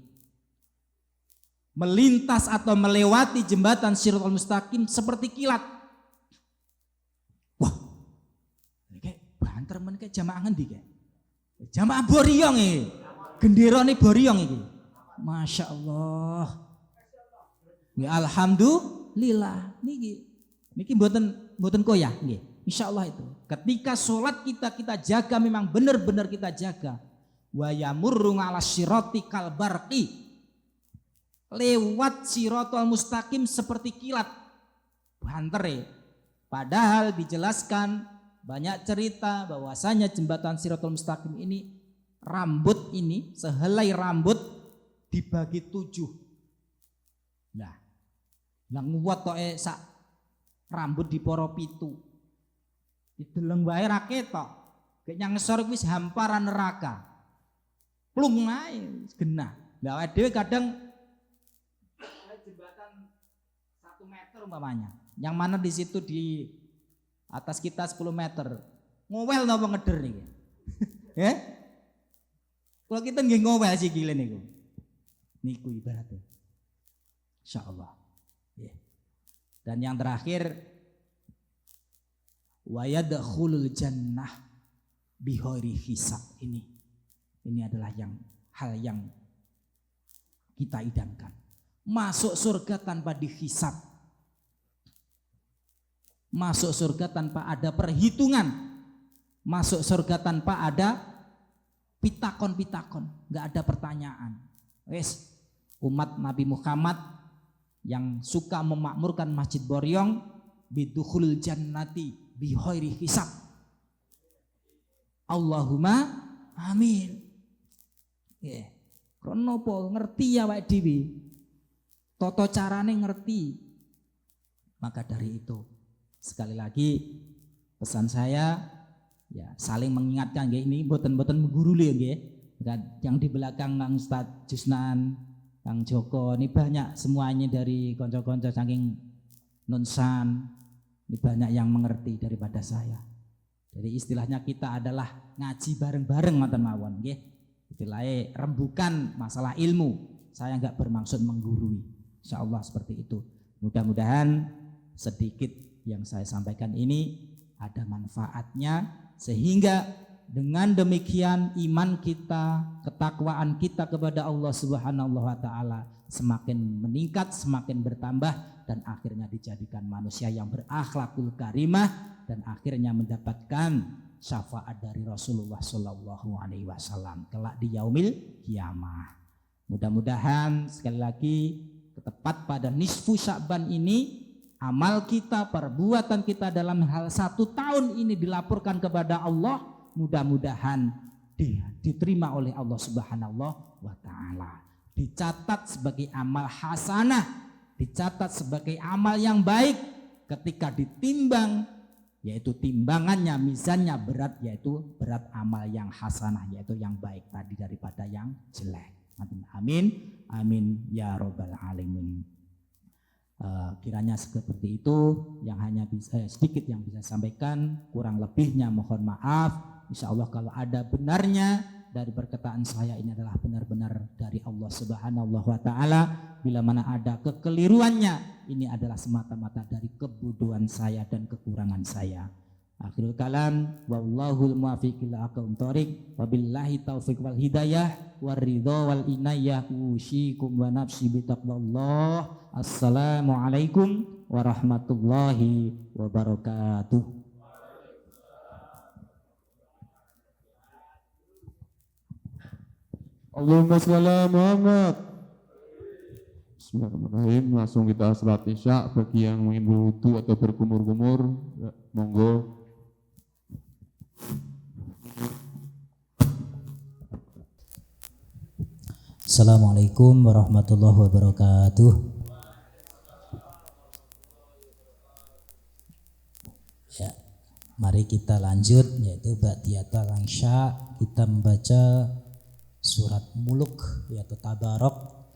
Speaker 2: Melintas atau melewati jembatan Shiratal Mustaqim seperti kilat. Wah, ini kayak banter men kayak jamaah ngendi kayak? Jamaah Boryong iki. Genderane Boryong iki. Masya Allah. Ya, alhamdulillah. Niki mboten koyah nggih. Insyaallah itu. Ketika sholat kita jaga, memang benar-benar kita jaga. Wa yamurru 'ala sirati kalbarqi. Lewat Shiratal Mustaqim seperti kilat. Banter. Padahal dijelaskan banyak cerita bahwasanya jembatan Shiratal Mustaqim ini, rambut ini, sehelai rambut dibagi 7. Nah, nguwat tok sak rambut diporo 7. Dideleng wae ra ketok. Gek nyang ngesor wis hamparan neraka. Plung ae genah. Lah awake dhewe kadang jembatan 1 meter umpamanya. Yang mana di situ di atas kita 10 meter. Ngowel napa ngeder niki? Ya? Kalau kita nggih ngowel sikile niku. Niku ibaratnya. Insyaallah. Ya. Dan yang terakhir, wa yadkhulul jannah bighairi hisab. Ini adalah hal yang kita idamkan. Masuk surga tanpa dihisab. Masuk surga tanpa ada perhitungan. Masuk surga tanpa ada pitakon-pitakon, enggak ada pertanyaan. Wes, umat Nabi Muhammad yang suka memakmurkan Masjid Boryong bidukhulul jannati bighairi hisab. Allahumma amin. Ya, krono po ngerti ya awake dhewe. Toto carane ngerti. Maka dari itu, sekali lagi pesan saya, ya saling mengingatkan nggih, ini boten-boten mengguruli nggih. Yang di belakang Kang Ustaz Jusnan, Kang Joko, ini banyak semuanya dari konco-konco saking Nunsan. Ini banyak yang mengerti daripada saya. Jadi istilahnya kita adalah ngaji bareng-bareng ngoten mawon nggih. Istilahnya rembukan masalah ilmu. Saya enggak bermaksud menggurui. Insyaallah seperti itu. Mudah-mudahan sedikit yang saya sampaikan ini ada manfaatnya, sehingga dengan demikian iman kita, ketakwaan kita kepada Allah Subhanahu wa taala semakin meningkat, semakin bertambah, dan akhirnya dijadikan manusia yang berakhlakul karimah, dan akhirnya mendapatkan syafaat dari Rasulullah sallallahu alaihi wasallam kelak di yaumil kiamah. Mudah-mudahan sekali lagi tepat pada nisfu Sya'ban ini, amal kita, perbuatan kita dalam hal 1 tahun ini dilaporkan kepada Allah, mudah-mudahan diterima oleh Allah Subhanahu wa taala, dicatat sebagai amal hasanah, dicatat sebagai amal yang baik. Ketika ditimbang, yaitu timbangannya, mizannya berat, yaitu berat amal yang hasanah, yaitu yang baik tadi daripada yang jelek. Amin, amin ya robbal alamin. Kiranya seperti itu yang hanya bisa sedikit yang bisa sampaikan, kurang lebihnya mohon maaf. Insya Allah kalau ada benarnya dari perkataan saya ini adalah benar-benar dari Allah Subhanahu wa taala. Bila mana ada kekeliruannya, ini adalah semata-mata dari kebodohan saya dan kekurangan saya. Akhirul kalam, wallahul muwaffiq ila aqwamit thoriq, wabillahi taufiq wal hidayah waridha wal inayah, usikum wa nafsi bitaqwallah. Assalamualaikum warahmatullahi wabarakatuh.
Speaker 1: Allahumma shalli ala Muhammad. Bismillahirrahmanirrahim. Langsung kita salat Isya. Bagi yang ingin berwudu atau berkumur-kumur, monggo.
Speaker 2: Assalamualaikum warahmatullahi wabarakatuh. Ya, mari kita lanjut, yaitu Ba'diyatul Isya. Kita membaca surat Muluk, yaitu Tabarok.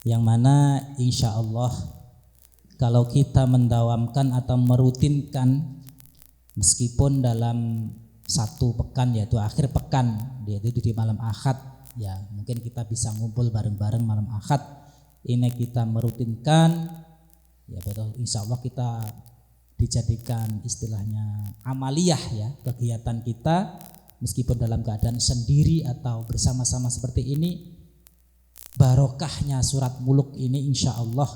Speaker 2: yang mana insya Allah kalau kita mendawamkan atau merutinkan meskipun dalam satu pekan yaitu akhir pekan yaitu di malam Ahad ya, mungkin kita bisa ngumpul bareng-bareng malam Ahad ini kita merutinkan ya, betul insya Allah kita dijadikan istilahnya amaliyah ya kegiatan kita meskipun dalam keadaan sendiri atau bersama-sama seperti ini, barokahnya surat Mulk ini insya Allah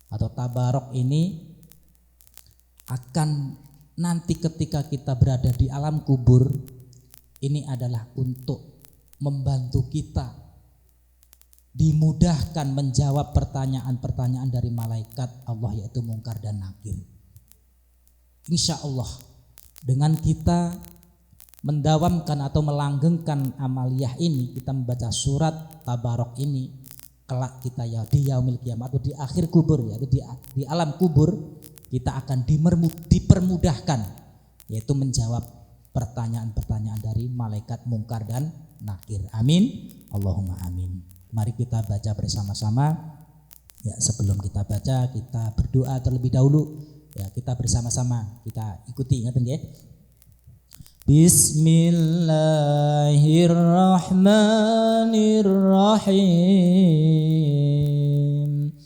Speaker 2: atau tabarok ini akan nanti ketika kita berada di alam kubur ini adalah untuk membantu kita dimudahkan menjawab pertanyaan-pertanyaan dari malaikat Allah yaitu Mungkar dan Nakir. Insya Allah dengan kita mendawamkan atau melanggengkan amaliyah ini, kita membaca surat tabarok ini, kelak kita ya di yaumil kiamat atau di akhir kubur ya, di alam kubur kita akan dipermudahkan yaitu menjawab pertanyaan-pertanyaan dari malaikat Mungkar dan Nakir. Amin. Allahumma amin. Mari kita baca bersama-sama. Ya, sebelum kita baca kita berdoa terlebih dahulu. Ya, kita bersama-sama kita ikuti ingat nggih. Bismillahirrahmanirrahim.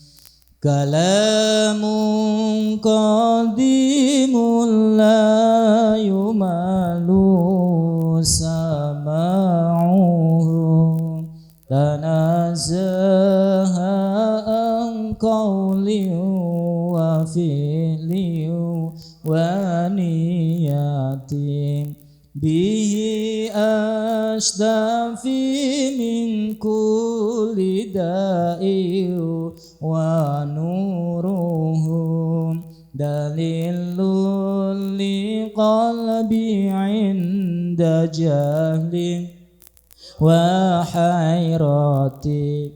Speaker 2: Kalamun qadimul la yumalu sama'uhu tanazaha an qawli wa fi'li wa niyatin bihi astafi min kulli da'iu wa nuruhum dalilul li qalbi inda jahli wa hayrati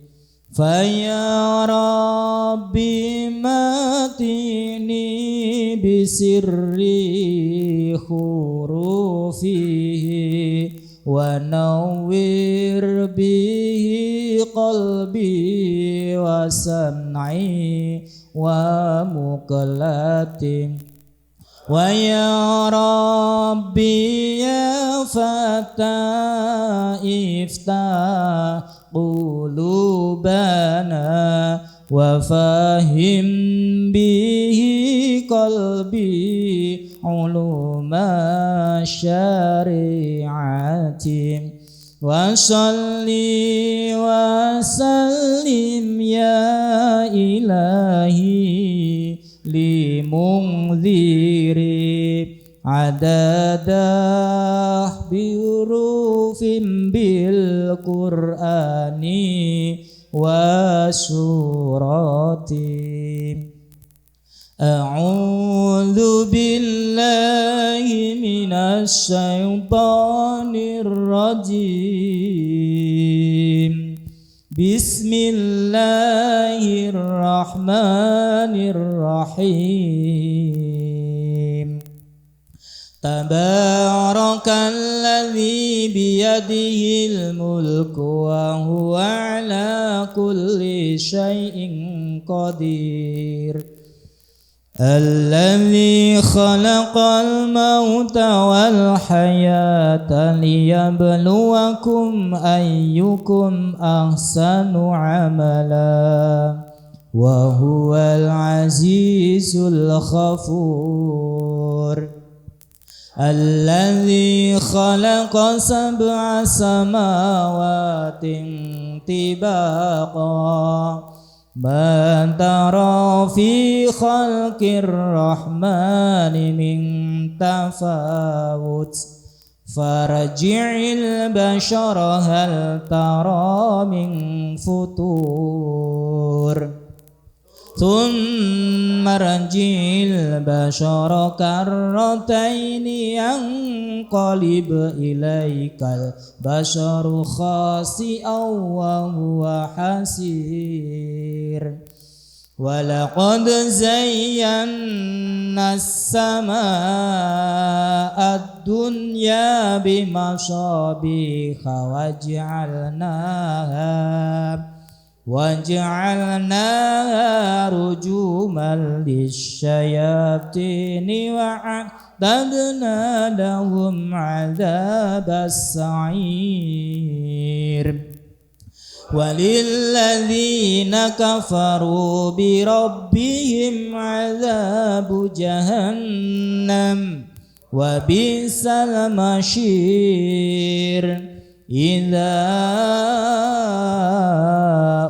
Speaker 2: faya rabbi matini bisirri hurufihi wa nawwir bihi qalbi wa sam'i wa muqallati wa ya rabbi ya fata iftah qulubana wa fahim bihi qalbi uluma syari'ati wa salli wa sallim ya ilahi li mungziri adadah biurufim bil qur'ani wa surati a'udzu billahi minasy syaithanir rajim. Bismillahirrahmanirrahim. Tabarakalladzi biyadihil mulku wa huwa ala kulli syai'in qadir. Alladzi khalaqal mauta wal hayata liyabluwakum ayyukum ahsanu amala wa huwal azizul ghafur. Alladzi khalaqa sab'a samawatin tibaqa ma tara fi khalqir rahmani min tafawut farji'il bashara hal tara min futur thumma rji'il bashara karrataini yanqalib ilaikal basharu khasi'aw wa huwa hasir. Walaqad zayyana as-samaa'a ad-dunya bimasabiha waj'alnaha وجعلناها رجوما للشياطين وأعتدنا لهم عذاب السعير وللذين كفروا بربهم عذاب جهنم وبئس المصير إذا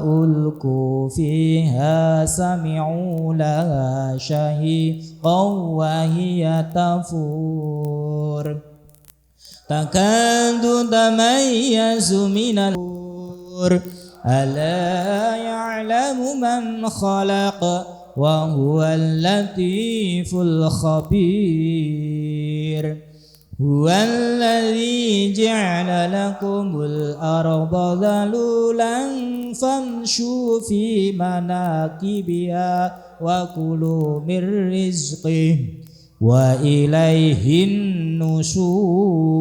Speaker 2: ألقوا فيها سمعوا لها شهيقا وهي تفور تكاد تميز من النور ألا يعلم من خلق وهو اللطيف الخبير هو الذي جعل لكم الأرض ذلولا فامشوا في مناكبها وكلوا من رزقه وإليه النشور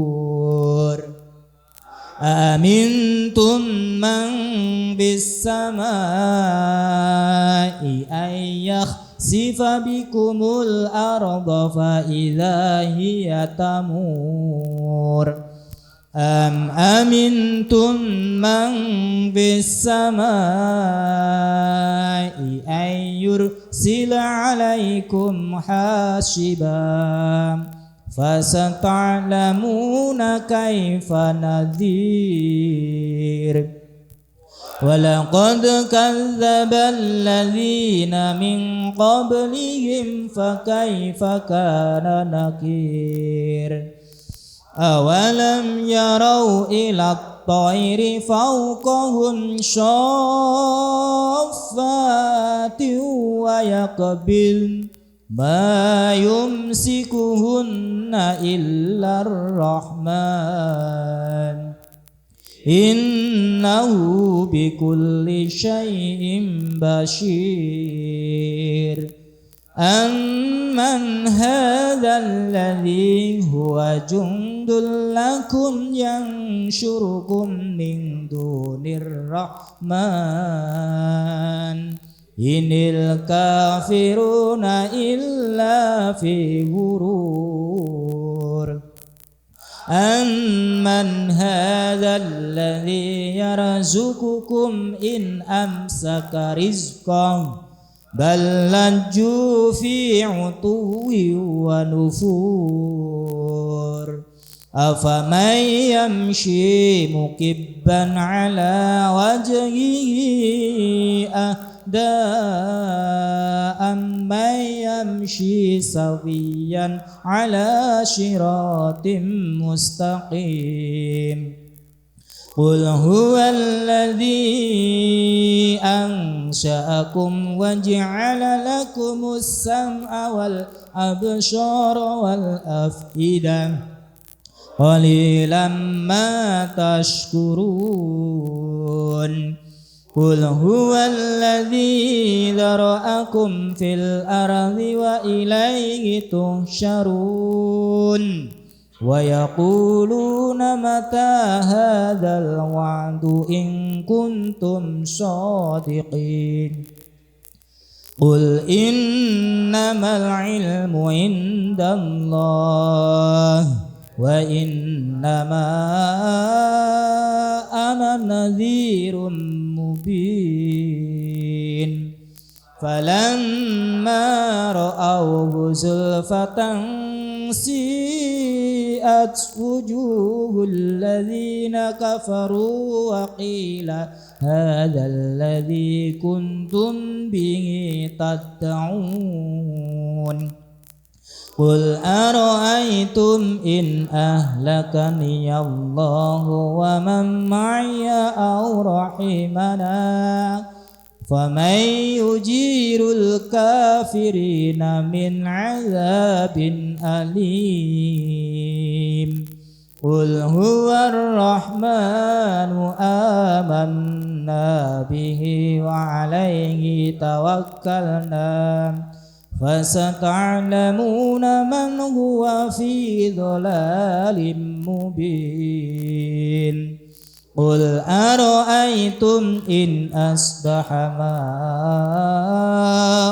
Speaker 2: أأمنتم من بالسماء أن يخسف بكم الأرض فإذا هي تمور أم أمنتم من بالسماء أن يرسل عليكم حاسبا فستعلمون كيف نذير ولقد كذب الذين من قبلهم فكيف كان نكير أولم يروا إلى الطير فوقهم صافات ويقبضن ما يمسكهن إلا الرحمن إنه بكل شيء بشير أمن هذا الذي هو جند لكم ينشركم من دون الرحمن إن الكافرون إلا في غرور أمن هذا الذي يرزقكم إن أمسك رزقه بل لجوا في عتو ونفور أفمن يمشي مكبا على وجهه أهدى من يمشي سويا على صراط مستقيم قل هو الذي أنشأكم وجعل لكم السمع والأبصار والأفئدة قليلا ما تشكرون قل هو الذي ذرأكم في الأرض وإليه تحشرون ويقولون متى هذا الوعد إن كنتم صادقين قل إنما العلم عند الله وإنما أنا نذير مبين فلما رأوه زلفة سيئت وجوه الذين كفروا وقيل هذا الذي كنتم به تدعون قل أرأيتم إن أهلكني الله ومن معي أو رحمنا فمن يجير الكافرين من عذاب أليم قل هو الرحمن آمنا به وعليه توكلنا فستعلمون من هو في ضلال مبين Qul ara'aytum in asbaha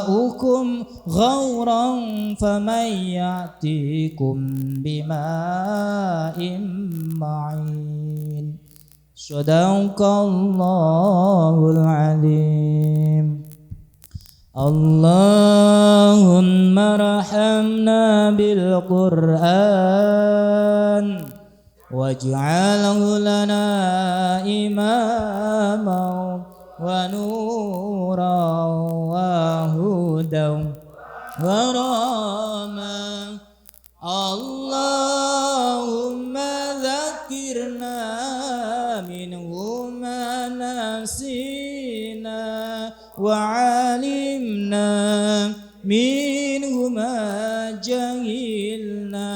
Speaker 2: ma'ukum ghauran faman ya'tikum bima'in ma'in. Sadaqallahul alim. Allahumma rahamna bil Qur'an waj'alhu lana imaman wa nuran wa hudan wa rahmah. Allahumma dzakirna minhu ma nasina wa 'alimna minhu ma jahilna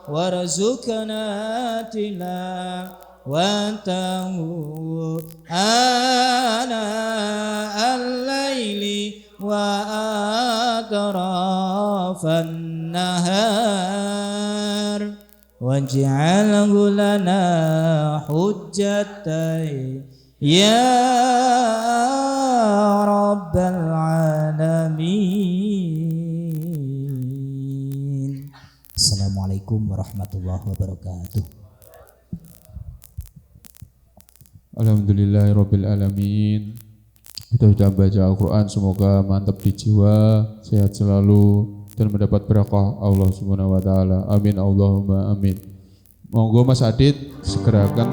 Speaker 2: warzuqna tilawatahu ana al-laili wa atrafan nahar waj'alhu lana hujjatan ya rabbal alamin. Assalamualaikum warahmatullahi wabarakatuh.
Speaker 1: Alhamdulillahirabbil alamin. Kita sudah baca Al-Quran, semoga mantap di jiwa, sehat selalu dan mendapat berkah Allah Subhanahu wa taala. Amin Allahumma amin. Monggo Mas Adit segerakan.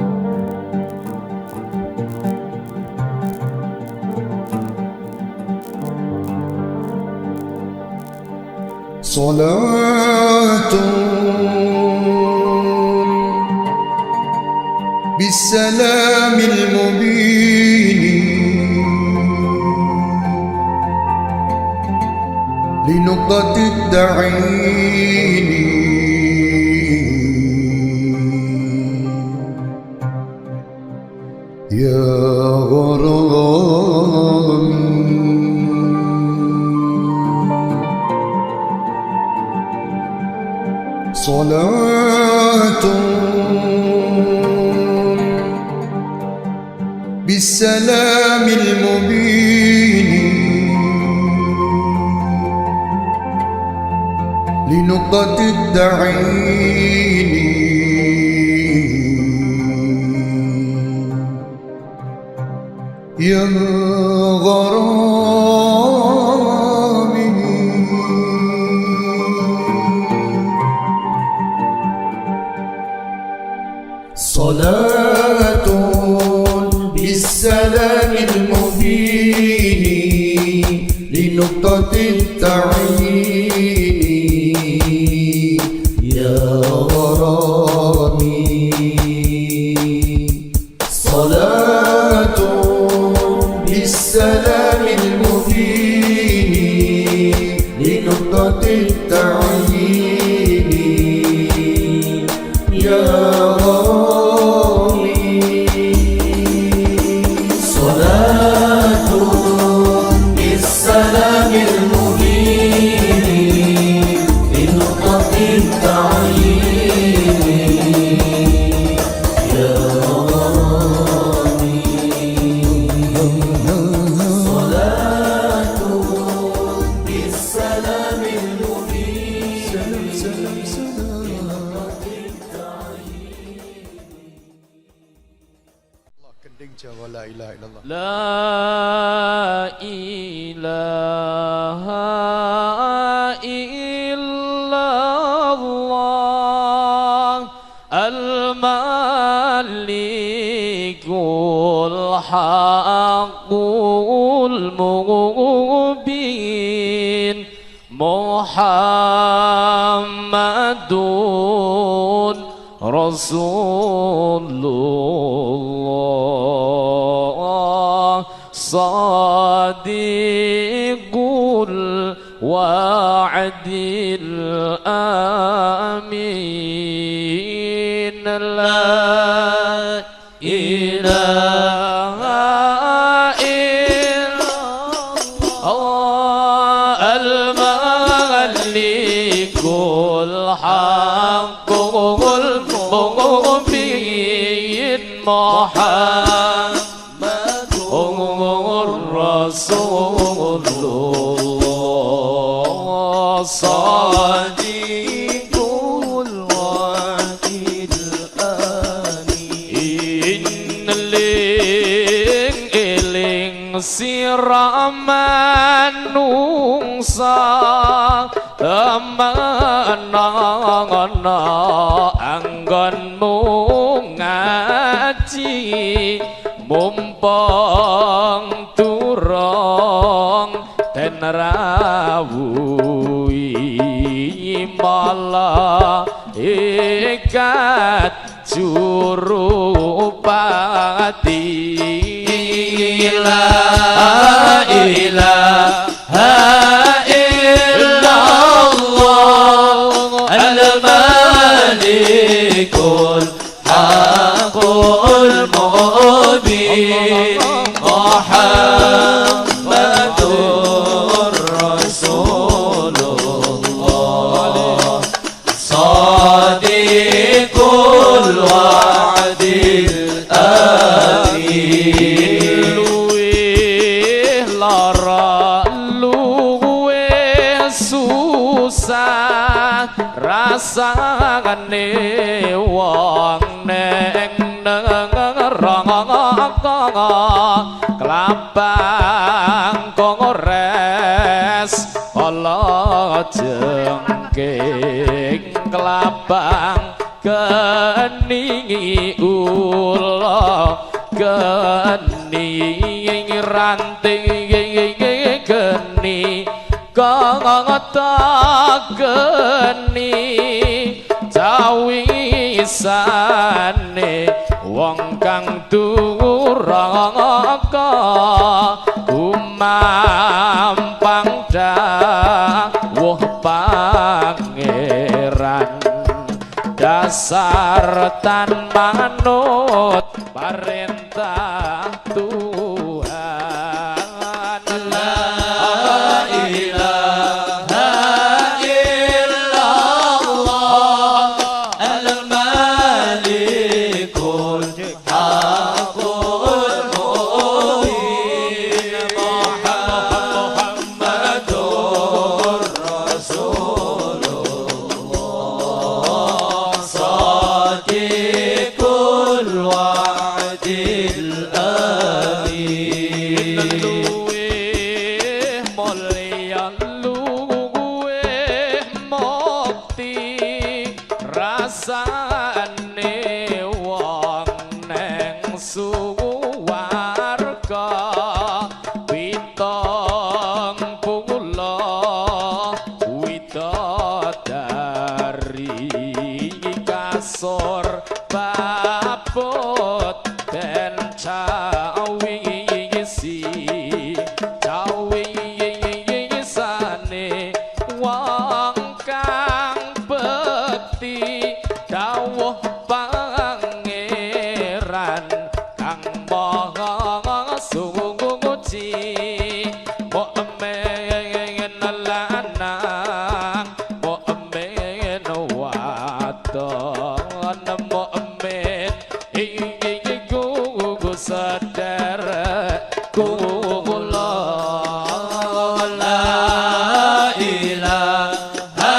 Speaker 3: Salatun bisalamil mubin لنقطة الدعين يا غرامي صلاة بالسلام المبين لنقطة الدعين يا غرامي صلاة بالسلام المبين لنقطة التعيين يا غرامي صلاة بالسلام المبين لنقطة التعيين يا غرامي صلاة بالسلام المبين لنقطة التعيين يا غرامي صلاة بالسلام المبين سلام الله كندing Jawa la ilaha illallah
Speaker 4: La ilaha illallah al-malikul haqqul mubin Muhammadun Rasulullah Sadiqul wa'dil amin La ilaha illallah al-malikul haqqul mubin Muhammadur Rasulullah Sadiqul wa'dil amin Eling siramanungsa temenana anggonmu ngaji mumpung turung den rawuhi malaikat jurupati la ilaha illallah al-malikul haqqul mubin Muhammadur Rasulullah Sadiqul wa'dil amin luwih lara luwih susah rasane wong neng neraka kelabang kongres ala jengking kelabang keningi ula kening ranting geni kangata geni cawisane wong kang duraka umampang dawuh pangeran dasar tan manut perintah Tuhan la ilaha illallah al-malikul haqqul mubin Muhammadur Rasulullah Sadiqul wa'dil amin luwih mulya luwih mukti rasane wong neng suwarga pitong puluh widodari kasur babut den cawisane wong kang bekti dawuh pangeran kang maha suci mukmin lanang mukmin wadon mukmin iku sedherek kula la ilaha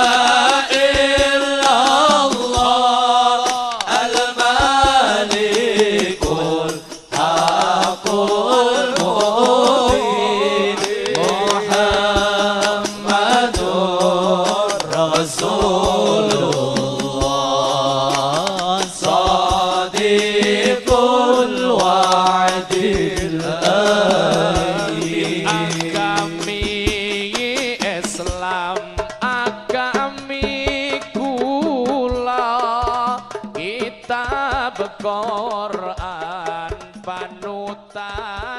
Speaker 4: illallah al-malikul haqqul mubin Muhammadur Rasulullah Sadiqul wa'dil amin agami Islam agami kula kitab Quran panutan